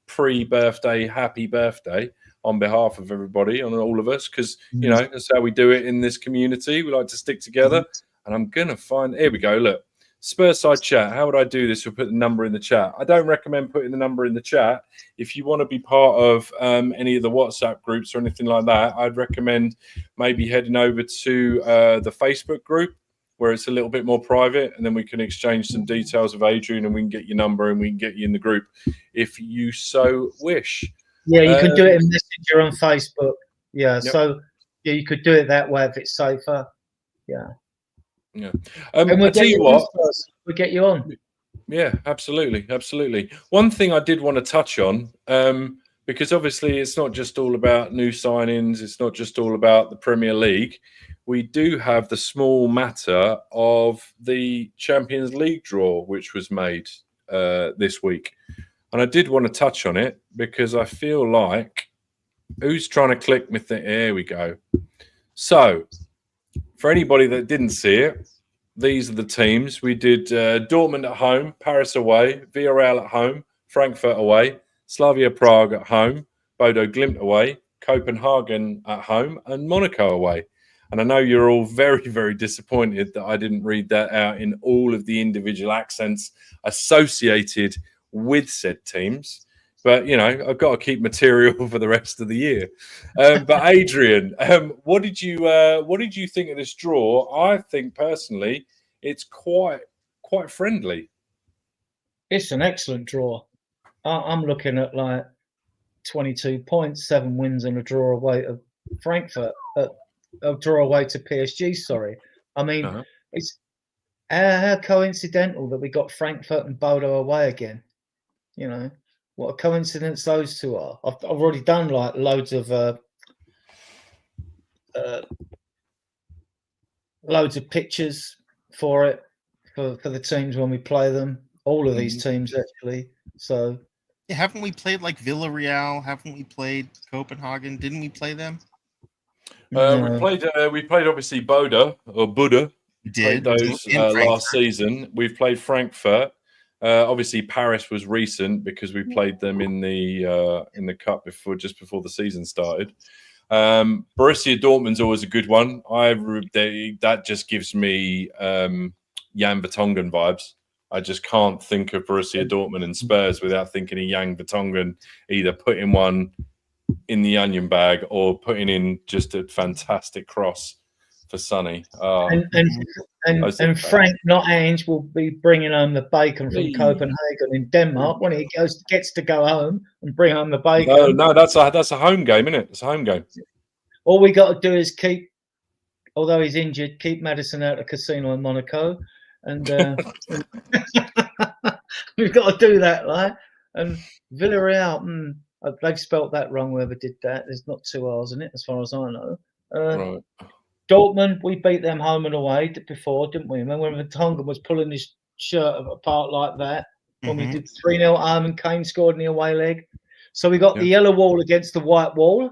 pre-birthday, happy birthday on behalf of everybody, on all of us, because, that's how we do it in this community. We like to stick together. And I'm going to find, here we go, look, Spurs side chat. How would I do this? We'll put the number in the chat. I don't recommend putting the number in the chat. If you want to be part of any of the WhatsApp groups or anything like that, I'd recommend maybe heading over to the Facebook group, where it's a little bit more private, and then we can exchange some details of Adrian and we can get your number and we can get you in the group if you so wish. Yeah, you can do it in Messenger on Facebook. Yeah, Yep. So yeah, you could do it that way if it's safer. Yeah. Yeah. And we'll I'll tell you what. We'll get you on. Yeah, absolutely. Absolutely. One thing I did want to touch on, because obviously it's not just all about new signings. It's not just all about the Premier League. We do have the small matter of the Champions League draw, which was made this week. And I did want to touch on it because I feel like who's trying to click me? Here we go. So for anybody that didn't see it, these are the teams. We did Dortmund at home, Paris away, Villarreal at home, Frankfurt away, Slavia Prague at home, Bodo Glimt away, Copenhagen at home, and Monaco away. And I know you're all very, very disappointed that I didn't read that out in all of the individual accents associated with said teams. But, I've got to keep material for the rest of the year. But Adrian, what did you think of this draw? I think personally, it's quite friendly. It's an excellent draw. I'm looking at like 22 points, 7 wins and a draw away to Frankfurt. A draw away to PSG, sorry. I mean, it's how coincidental that we got Frankfurt and Bodo away again. What a coincidence those two are. I've already done like loads of pictures for it for the teams when we play them. All of these teams actually. So Yeah, haven't we played like Villarreal? Haven't we played Copenhagen? Didn't we play them? No. We played obviously Boda or Buddha. We Played did. those In Frankfurt. last season. We've played Frankfurt. Obviously, Paris was recent because we played them in the cup just before the season started. Borussia Dortmund's always a good one. That just gives me Jan Vertonghen vibes. I just can't think of Borussia Dortmund and Spurs without thinking of Jan Vertonghen either putting one in the onion bag or putting in just a fantastic cross for Sonny. And Frank, not Ange, will be bringing home the bacon from Copenhagen in Denmark when he gets to go home and bring home the bacon. No, that's a home game, isn't it? It's a home game. All we got to do is although he's injured, keep Madison out of the casino in Monaco, and we've got to do that, right? And Villarreal, they've spelt that wrong. Whoever did that, there's not two R's in it, as far as I know. Right. Dortmund, we beat them home and away before, didn't we? Remember when Vertonghen was pulling his shirt apart like that when we did 3-0 at home and Kane scored in the away leg? So we got the yellow wall against the white wall.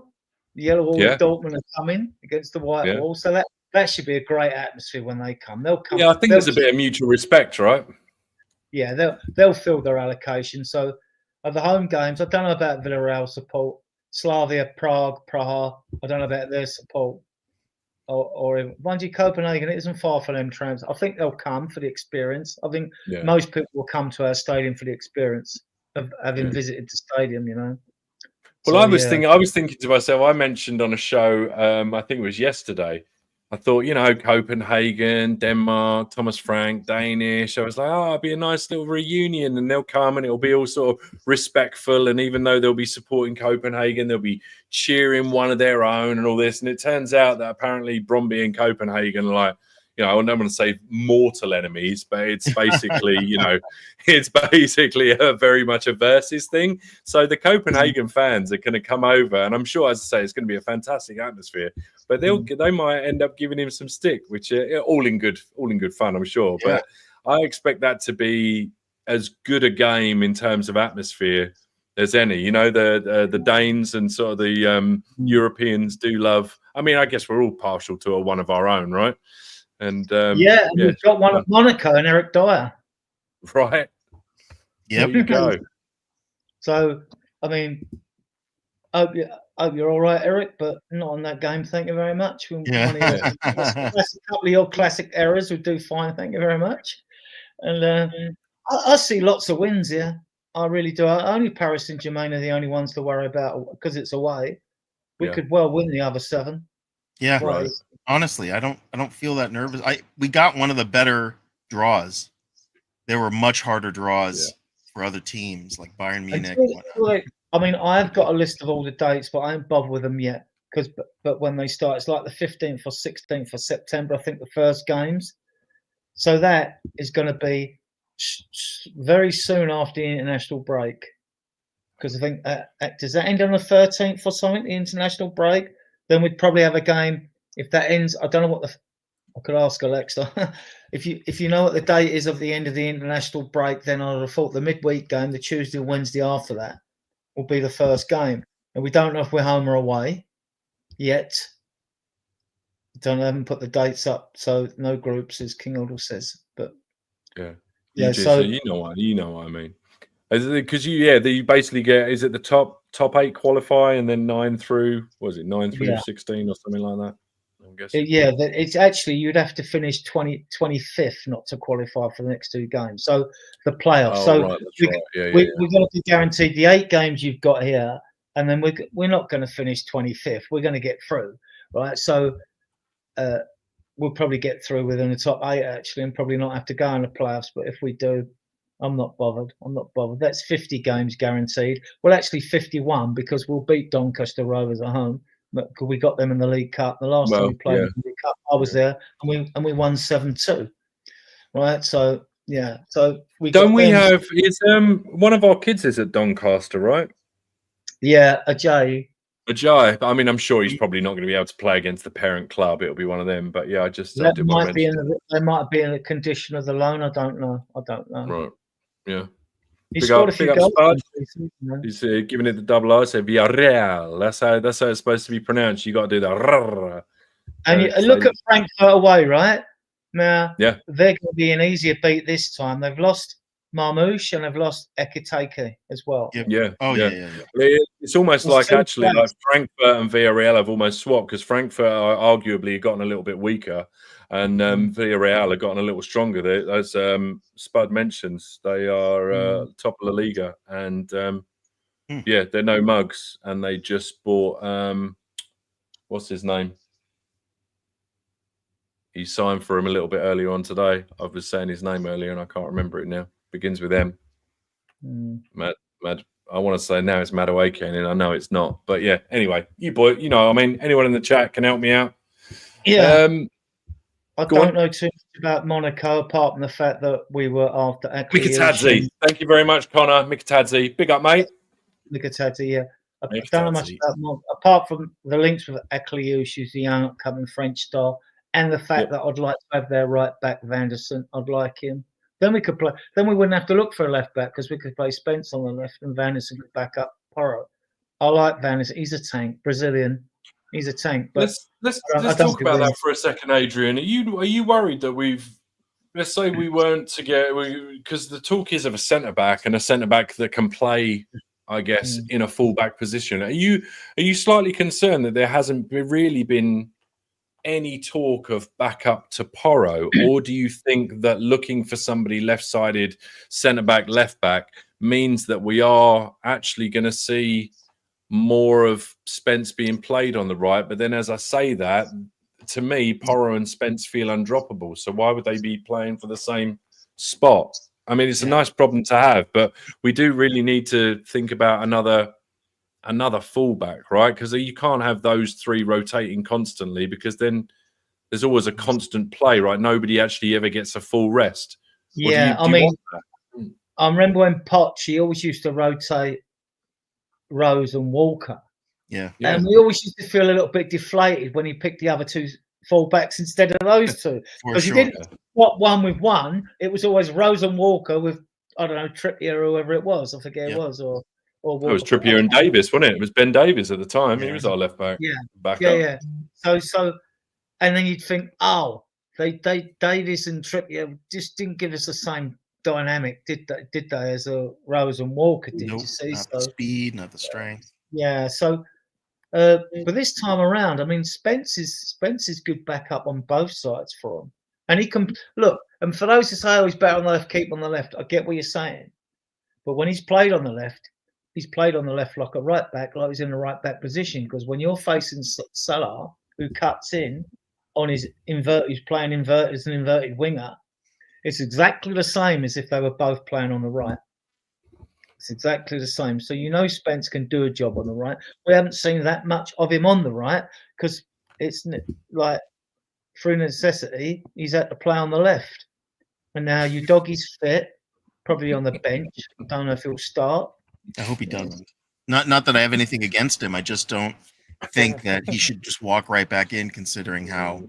The yellow wall of Dortmund are coming against the white wall. So that should be a great atmosphere when they come. They'll come. Yeah, I think there's a bit of mutual respect, right? Yeah, they'll fill their allocation. So at the home games, I don't know about Villarreal support. Slavia, Prague, Praha, I don't know about their support. Or mind you, Copenhagen, it isn't far for them tramps. I think they'll come for the experience. I think most people will come to our stadium for the experience of having visited the stadium, you know. Well, so, I was thinking to myself, I mentioned on a show, I think it was yesterday, I thought, you know, Copenhagen, Denmark, Thomas Frank, Danish. I was like, oh, it'll be a nice little reunion, and they'll come and it'll be all sort of respectful. And even though they'll be supporting Copenhagen, they'll be cheering one of their own and all this. And it turns out that apparently Brøndby and Copenhagen are like, you know, I don't want to say mortal enemies, but it's basically, you know, it's basically very much a versus thing. So the Copenhagen fans are going to come over, and I'm sure, as I say, it's going to be a fantastic atmosphere. But they might end up giving him some stick, which all in good fun, I'm sure. But I expect that to be as good a game in terms of atmosphere as any. You know, the Danes and sort of the Europeans do love. I mean, I guess we're all partial to one of our own, right? And we've got one at Monaco and Eric Dyer. Right. Yep. There you go. So, I mean, hope you're all right, Eric, but not on that game. Thank you very much. That's a couple of your classic errors. We do fine. Thank you very much. And I see lots of wins here. I really do. Only Paris Saint-Germain are the only ones to worry about because it's away. We could well win the other 7. Yeah. Right. Honestly, I don't feel that nervous. We got one of the better draws. There were much harder draws for other teams like Bayern Munich. I mean, I've got a list of all the dates, but I ain't bothered with them yet. But when they start, it's like the 15th or 16th of September, I think, the first games. So that is going to be very soon after the international break. Because I think does that end on the 13th or something? The international break, then we'd probably have a game. If that ends, I don't know what I could ask Alexa. if you know what the date is of the end of the international break, then I'd have thought the midweek game, the Tuesday or Wednesday after that, will be the first game. And we don't know if we're home or away yet. I haven't put the dates up, so no groups, as King Aldous says. But so you know what I mean. Because you basically get, is it the top 8 qualify and then 9 through 16 or something like that? I'm guessing. Yeah, it's actually, you'd have to finish 25th not to qualify for the next 2 games. So the playoffs. We're going to be guaranteed the 8 games you've got here, and then we're not going to finish 25th. We're going to get through, right? So we'll probably get through within the top 8 actually, and probably not have to go in the playoffs. But if we do, I'm not bothered. That's 50 games guaranteed. Well, actually 51 because we'll beat Doncaster Rovers at home. Because we got them in the League Cup. The last time we played in the League Cup, I was there, and we won 7-2. Right, so so we don't we have? Is one of our kids is at Doncaster, right? Yeah, Ajay. I mean, I'm sure he's probably not going to be able to play against the parent club. It'll be one of them. But yeah, they might be in the condition of the loan. I don't know. Right. Yeah. He Big scored up, a few big up, goals. Spud. You know. He's giving it the double R. So Villarreal. That's how it's supposed to be pronounced. You got to do the. And you look at Frankfurt away, right? Now, Yeah. they're going to be an easier beat this time. They've lost Marmouche and they've lost Ekitike as well. Yep. Yeah. Oh yeah. yeah. It's almost Well, like two actually players. like Frankfurt and Villarreal have almost swapped because Frankfurt are arguably gotten a little bit weaker, and Villarreal have gotten a little stronger. As Spud mentions, they are top of the Liga, and yeah, they're no mugs, and they just bought what's his name? He signed for him a little bit earlier on today. I was saying his name earlier, and I can't remember it now. Begins with M. Mad. I want to say now it's Madueke, and I know it's not. But yeah, anyway, I mean, anyone in the chat can help me out. Yeah. I Go don't on. know too much about Monaco apart from the fact that we were after Mikitadze. Thank you very much, Connor. Mikitadze. Big up, mate. Mikitadze, yeah. I Mikitadze. don't know much about Monaco apart from the links with Akliouche, who's the young upcoming French star, and the fact that I'd like to have their right back, Vanderson. I'd like him. Then we could play. Then we wouldn't have to look for a left back because we could play Spence on the left and Vanderson could back up Porro. I like Vanderson. He's a tank, Brazilian. He's a tank. But let's talk about that for a second, Adrian. Are you worried that let's say we weren't to get because the talk is of a centre back and a centre back that can play, I guess, in a full back position. Are you slightly concerned that there hasn't really been any talk of backup to Porro, or do you think that looking for somebody left-sided centre back, left back means that we are actually going to see more of Spence being played on the right? But then, as I say that, to me, Porro and Spence feel undroppable. So why would they be playing for the same spot? I mean, it's a nice problem to have, but we do really need to think about another fullback, right? Because you can't have those three rotating constantly because then there's always a constant play, right? Nobody actually ever gets a full rest. Yeah, I remember when Poch, he always used to rotate Rose and Walker. Yeah. And we always used to feel a little bit deflated when he picked the other two fullbacks instead of those two. Because he didn't swap one with one. It was always Rose and Walker with, I don't know, Trippier or whoever it was. I forget it was. Or it was Trippier and Davis, wasn't it? It was Ben Davies at the time. He was our left back. Yeah. So, and then you'd think, Davies and Trippier just didn't give us the same dynamic, did they? As a Rose and Walker did. You see, not the speed, not the strength. Yeah. So, but this time around, I mean, Spence is good backup on both sides for him, and he can look. And for those who say, "Oh, he's better on the left, keep on the left," I get what you're saying. But when he's played on the left, he's played on the left like a right back, like he's in the right back position. Because when you're facing Salah, who cuts in on his he's playing inverted as an inverted winger, it's exactly the same as if they were both playing on the right. It's exactly the same. So Spence can do a job on the right. We haven't seen that much of him on the right because it's like through necessity he's had to play on the left. And now Udogie's fit, probably on the bench. I don't know if he'll start. I hope he doesn't. Not that I have anything against him. I just don't think that he should just walk right back in, considering how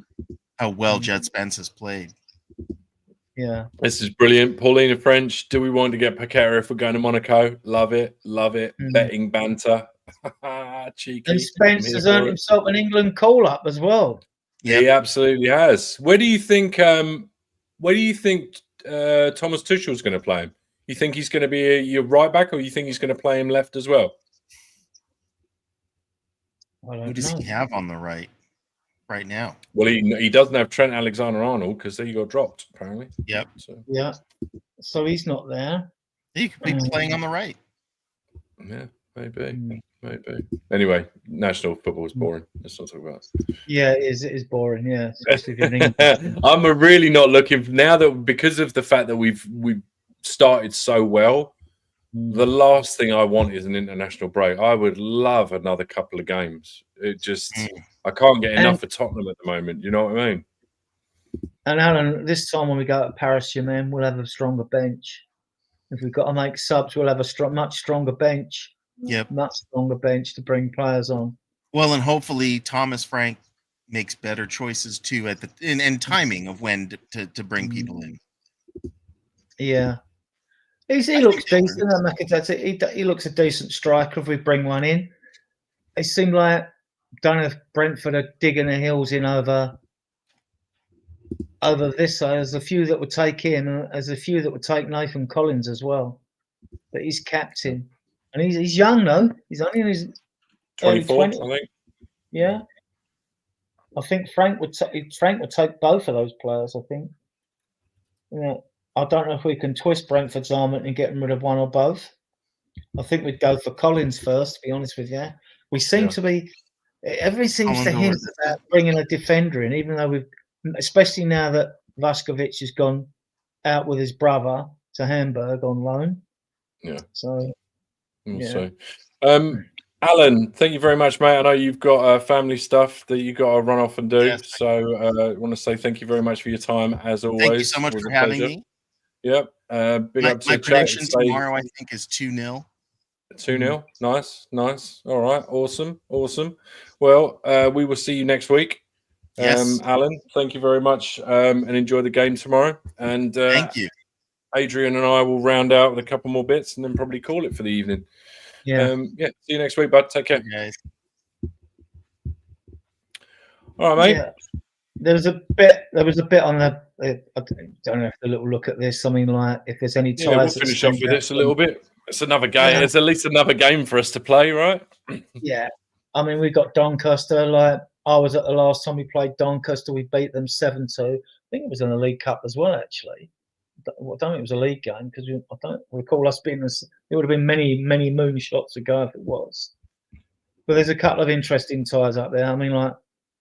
well Jet Spence has played. Yeah, this is brilliant. Paulina French, do we want to get Paqueta if we're going to Monaco? Love it. Betting banter. Cheeky. And Spence has earned himself an England call-up as well. Yep. He absolutely has. Where do you think Thomas Tuchel's going to play him? You think he's going to be your right back, or you think he's going to play him left as well? Who does he have on the right now? Well, he doesn't have Trent Alexander-Arnold because he got dropped, apparently. Yep. So he's not there. He could be playing on the right. Yeah, maybe. Anyway, national football is boring. Let's not talk about it. Yeah, it is boring. Yeah, especially if you're in England. I'm really not looking now that because of the fact that we've started so well. The last thing I want is an international break. I would love another couple of games. It just I can't get enough of Tottenham at the moment. You know what I mean? And Alan, this time when we go to Paris, we'll have a stronger bench. If we've got to make subs, we'll have a much stronger bench. Yep, much stronger bench to bring players on. Well, and hopefully Thomas Frank makes better choices too at the and timing of when to bring people in. Yeah. He looks decent. He looks a decent striker if we bring one in. It seemed like, don't know if Brentford are digging their heels in over this side. There's a few that would take him. There's a few that would take Nathan Collins as well. But he's captain, and he's young though. He's only in his 24, early 20s. I think. Yeah, I think Frank would take both of those players. I think. Yeah, I don't know if we can twist Brentford's arm and get rid of one or both. I think we'd go for Collins first. To be honest with you, we seem to be. Everybody seems to hint about bringing a defender in, even though we've, especially now that Vaskovic has gone out with his brother to Hamburg on loan. Yeah. So. So, Alan, thank you very much, mate. I know you've got family stuff that you got to run off and do. Yes. So I want to say thank you very much for your time, as always. Thank you so much for having me. Yep. Big up to my the prediction chat. tomorrow, I think, is 2-0. 2-0. Nice. All right. Awesome. Well, we will see you next week. Yes. Alan, thank you very much, and enjoy the game tomorrow. And thank you. Adrian and I will round out with a couple more bits and then probably call it for the evening. Yeah. See you next week, bud. Take care. Okay, guys. All right, mate. Yeah. There was a bit on the. I don't know if a little look at this. Something like if there's any ties. Yeah, we'll finish off with this a little bit. It's another game. Yeah. It's at least another game for us to play, right? Yeah. I mean, we got Doncaster. Like I was at the last time we played Doncaster, we beat them 7-2. I think it was in the League Cup as well, actually. I don't think it was a league game because I don't recall us being this. It would have been many moonshots ago if it was. But there's a couple of interesting ties up there. I mean, like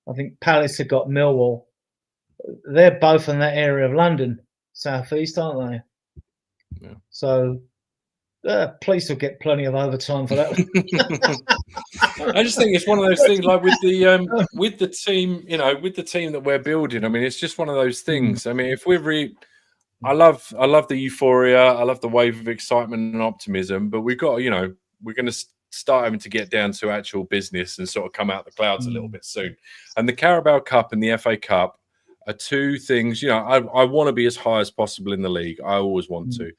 I think Palace have got Millwall. They're both in that area of London, southeast, aren't they? Yeah. So police will get plenty of overtime for that. I just think it's one of those things, like with the team, with the team that we're building. I mean, it's just one of those things. I mean, if we're I love the euphoria. I love the wave of excitement and optimism. But we've got, we're going to start having to get down to actual business and sort of come out the clouds a little bit soon. And the Carabao Cup and the FA Cup are two things. I want to be as high as possible in the league. I always want to.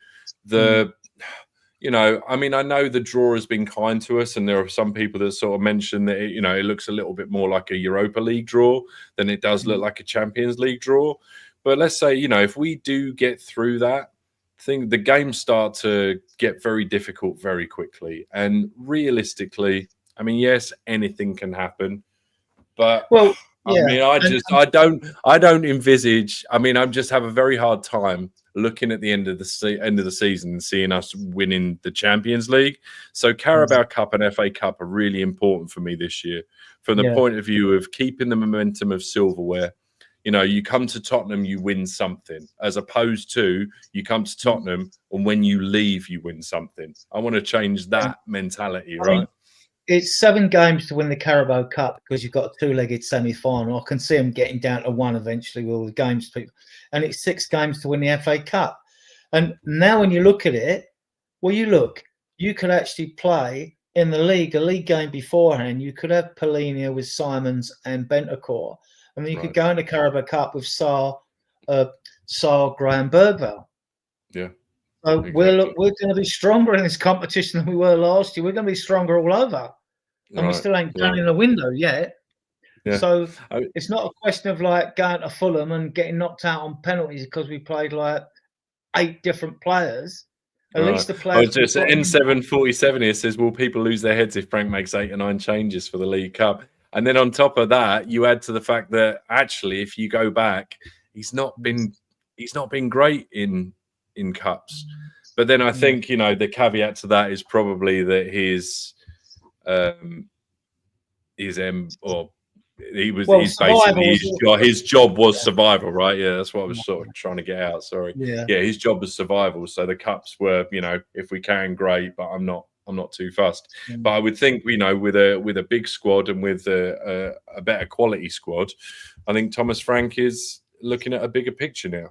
I mean, I know the draw has been kind to us, and there are some people that sort of mention that it looks a little bit more like a Europa League draw than it does look like a Champions League draw. But let's say, if we do get through that thing, the games start to get very difficult very quickly. And realistically, I mean, yes, anything can happen. But I mean, I don't envisage. I mean, I just have a very hard time looking at the end of the season and seeing us winning the Champions League. So Carabao Cup and FA Cup are really important for me this year, from the point of view of keeping the momentum of silverware. You come to Tottenham, you win something, as opposed to you come to Tottenham and when you leave, you win something. I want to change that mentality, right? I mean, it's 7 games to win the Carabao Cup because you've got a 2-legged semi-final. I can see them getting down to 1 eventually with all the games. And it's 6 games to win the FA Cup. And now when you look at it, you could actually play in the league, a league game beforehand. You could have Polinia with Simons and Bentancur. And then you could go in the Carabao Cup with Saar, Graham, Bergvall. Yeah. So exactly. We're going to be stronger in this competition than we were last year. We're going to be stronger all over. And we still ain't done in the window yet. Yeah. So it's not a question of like going to Fulham and getting knocked out on penalties because we played like 8 different players. At least the players. Just N747 here says, will people lose their heads if Frank makes 8 or 9 changes for the League Cup? And then on top of that, you add to the fact that actually, if you go back, he's not been great in cups. But then I think the caveat to that is probably that his job was survival, right? Yeah, that's what I was sort of trying to get out. Sorry. Yeah, his job was survival. So the cups were, if we can, great, but I'm not too fussed. But I would think, with a big squad and with a better quality squad, I think Thomas Frank is looking at a bigger picture now.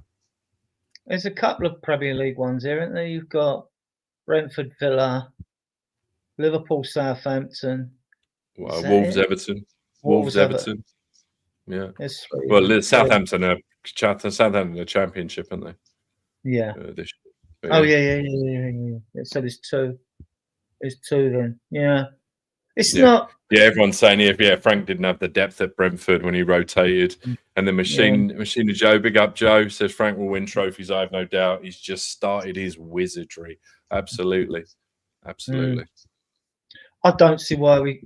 There's a couple of Premier League ones here, isn't there? You've got Brentford, Villa, Liverpool, Southampton. Wolves, Everton. Wolves, Everton. Yeah. Well, Southampton are Championship, aren't they? Yeah. But Oh yeah. So there's two. There's two then. Yeah. It's Yeah. not. Yeah, everyone's saying here, yeah, Frank didn't have the depth at Brentford when he rotated. And the Machine of Joe, big up Joe, says Frank will win trophies, I have no doubt. He's just started his wizardry. Absolutely. Absolutely. I don't see why we.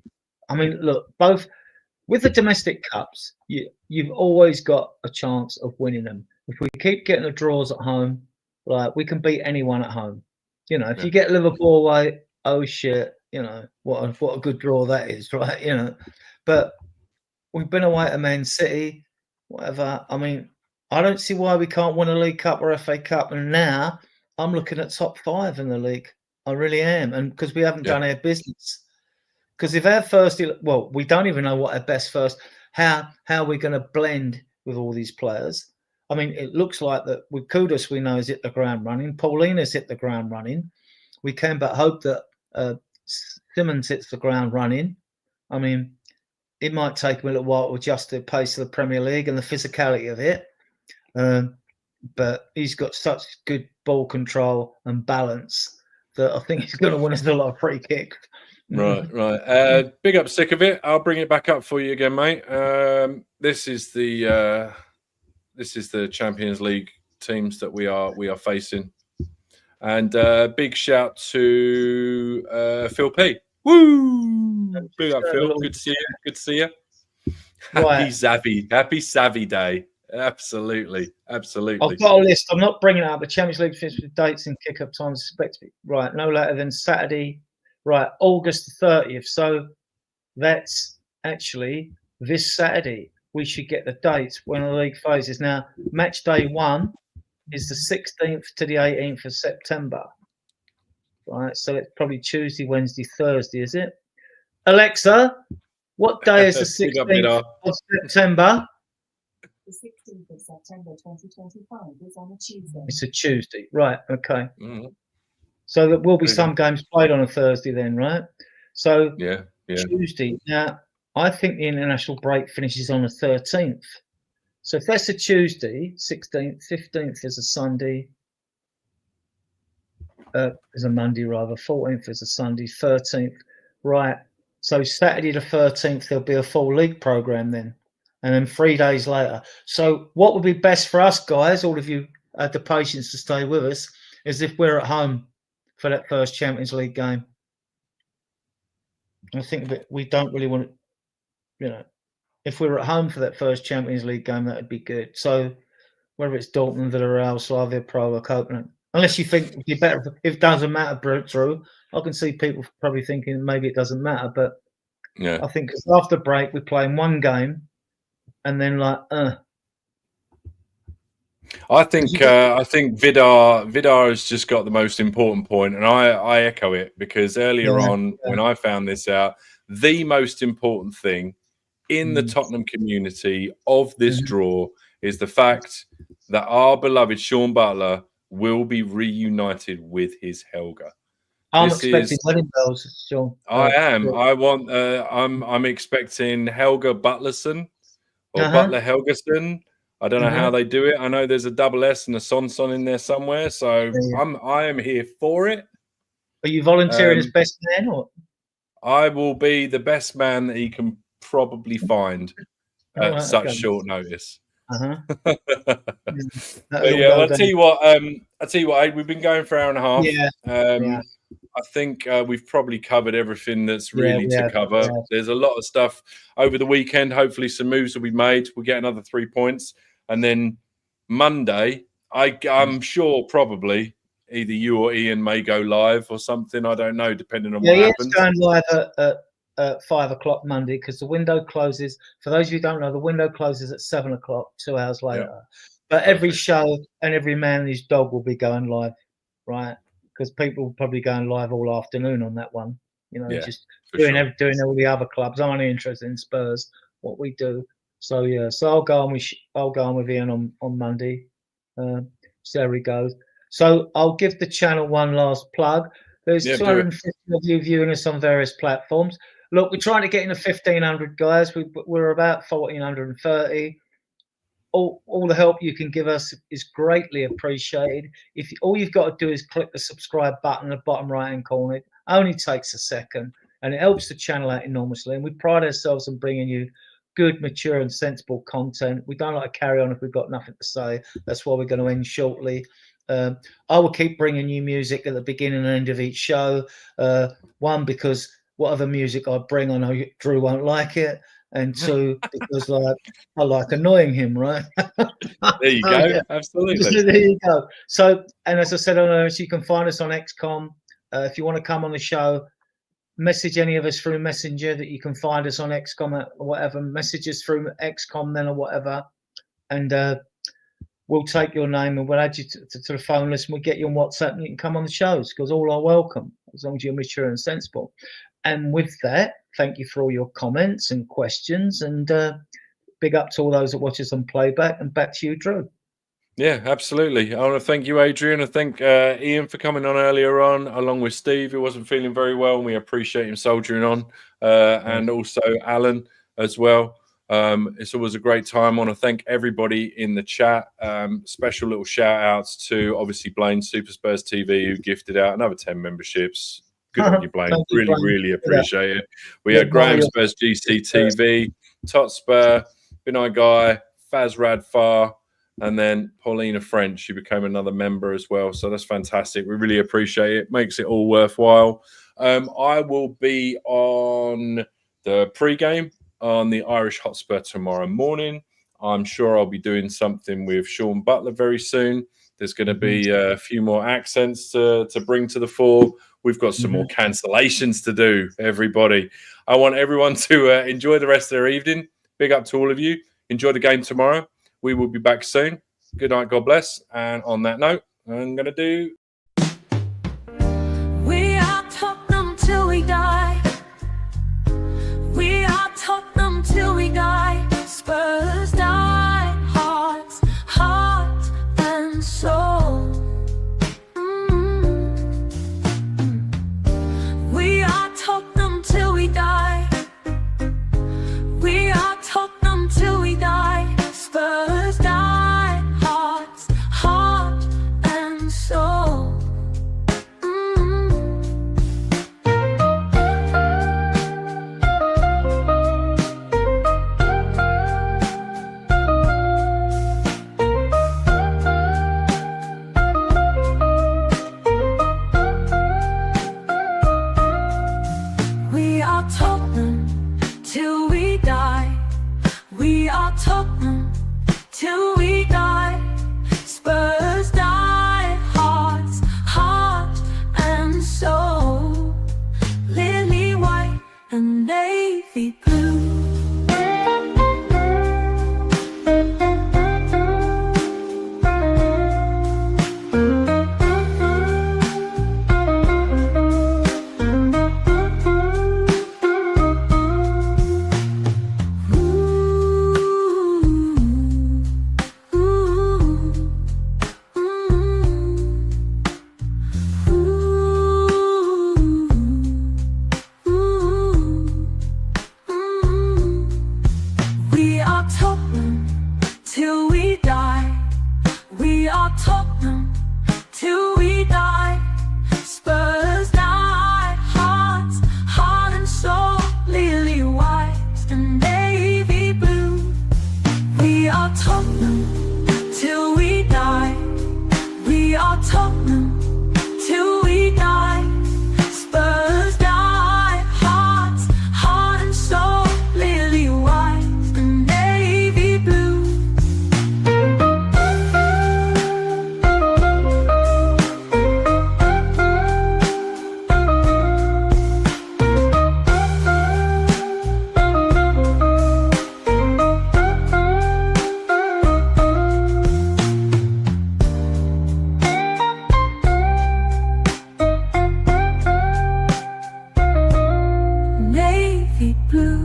I mean, look, both with the domestic cups, you've always got a chance of winning them. If we keep getting the draws at home, like we can beat anyone at home. You know, if you get Liverpool away, oh shit, you know what a good draw that is, right? You know, but we've been away to Man City, whatever. I mean, I don't see why we can't win a League Cup or FA Cup. And now I'm looking at top 5 in the league. I really am, and because we haven't done our business. Because if our first, well, we don't even know what our best first. How we're going to blend with all these players. I mean, it looks like that with Kudus, we know has hit the ground running. Paulina's hit the ground running. We can but hope that Simmons hits the ground running. I mean, it might take him a little while to adjust to the pace of the Premier League and the physicality of it. But he's got such good ball control and balance that I think he's going to win us a lot of free kicks. Right. Big up, sick of it. I'll bring it back up for you again, mate. This is the Champions League teams that we are facing, and big shout to Phil P. Woo! Big up, Phil. Good to see you. Good to see you. Happy Savvy Day. Absolutely. I've got a list. I'm not bringing it up. The Champions League fixtures with dates and kick-up times respectively. Right, no later than Saturday. Right, August the 30th. So that's actually this Saturday. We should get the dates when the league phases. Now, match day 1 is the 16th to the 18th of September. Right, so it's probably Tuesday, Wednesday, Thursday, is it? Alexa, what day is the 16th of September? The 16th of September 2025 is on a Tuesday. It's a Tuesday, right? Okay. So there will be some games played on a Thursday then, right? So yeah. Tuesday. Now, I think the international break finishes on the 13th. So if that's a Tuesday, 16th, 15th is a Sunday, is a Monday rather, 14th is a Sunday, 13th, right? So Saturday the 13th, there'll be a full league program then. And then 3 days later. So what would be best for us, guys, all of you had the patience to stay with us, is if we're at home for that first Champions League game. I think that we don't really want to, you know, if we were at home for that first Champions League game, that would be good. So whether it's Dortmund, Villarreal, Slavia, Prague, or Copenhagen, unless you think it'd be better if it doesn't matter, Drew, I can see people probably thinking maybe it doesn't matter, but I think after break we're playing one game. And then I think Vidar has just got the most important point, and I echo it, because earlier on when I found this out, the most important thing in the Tottenham community of this draw is the fact that our beloved Sean Butler will be reunited with his Helga. I'm expecting wedding bells, Sean. I am. I'm expecting Helga Butlerson. Or Butler Helgeson. I don't know how they do it. I know there's a double S and a son in there somewhere. So I am here for it. Are you volunteering as best man, or? I will be the best man that he can probably find at such short notice. But yeah, I'll tell you what, we've been going for an hour and a half. I think we've probably covered everything that's really to cover. There's a lot of stuff over the weekend. Hopefully some moves will be made. We'll get another 3 points. And then Monday, I'm sure probably either you or Ian may go live or something. I don't know, depending on what happens. Ian's going live at 5 o'clock Monday, because the window closes. For those of you who don't know, the window closes at 7 o'clock, 2 hours later. But every show and every man and his dog will be going live, right? Because people will probably going live all afternoon on that one. You know, just doing all the other clubs. I'm only interested in Spurs, what we do. So so I'll go on with Ian on Monday. So there we go. So I'll give the channel one last plug. There's 250 of you viewing us on various platforms. Look, we're trying to get into 1,500 guys. We're about 1,430. all the help you can give us is greatly appreciated. If all you've got to do is click the subscribe button in the bottom right hand corner, it only takes a second, and it helps the channel out enormously. And we pride ourselves on bringing you good, mature, and sensible content. We don't like to carry on if we've got nothing to say. That's why we're going to end shortly. I will keep bringing you music at the beginning and end of each show. One, because whatever music I bring, I know Drew won't like it, and two, because I like annoying him, right? There you go. Yeah. Absolutely. So there you go. So, and as I said on you can find us on XCOM. If you want to come on the show, message any of us through Messenger that you can find us on XCOM or whatever. Messages through XCOM then or whatever, and we'll take your name and we'll add you to the phone list. And we'll get you on WhatsApp and you can come on the shows, because all are welcome as long as you're mature and sensible. And with that, thank you for all your comments and questions, and big up to all those that watch us on playback, and back to you, Drew. Yeah, absolutely. I want to thank you, Adrian. I thank Ian for coming on earlier on, along with Steve, who wasn't feeling very well, and we appreciate him soldiering on, and also Alan as well. It's always a great time. I want to thank everybody in the chat. Special little shout outs to obviously Blaine, Super Spurs TV, who gifted out another 10 memberships. Good on you, Blaine. Really appreciate it. We had Graham Spurs GCTV, Tot Spur, Binai Guy, Faz Radfar, and then Paulina French, who became another member as well. So that's fantastic. We really appreciate it. Makes it all worthwhile. I will be on the pre-game on the Irish Hotspur tomorrow morning. I'm sure I'll be doing something with Sean Butler very soon. There's going to be a few more accents to bring to the fore. We've got some more cancellations to do, everybody. I want everyone to enjoy the rest of their evening. Big up to all of you. Enjoy the game tomorrow. We will be back soon. Good night, God bless. And on that note, I'm going to do... We are Tottenham till we die. We are Tottenham till we die. Spurs die, hearts, heart and soul. We are Tottenham till we die. We are Tottenham till we die. Spurs die, hearts, heart and soul. We are Tottenham till we die. We are Tottenham till we die. Spurs die, hearts, heart and soul. Lily white and navy blue. We are Tottenham till we die. We are Tottenham till we die. Spurs die, hearts, heart and soul. Lily white and navy blue. We are Tottenham till we die. We are Tottenham till we die. Spurs die, hearts, heart and soul. Lily white and navy blue. Navy blue.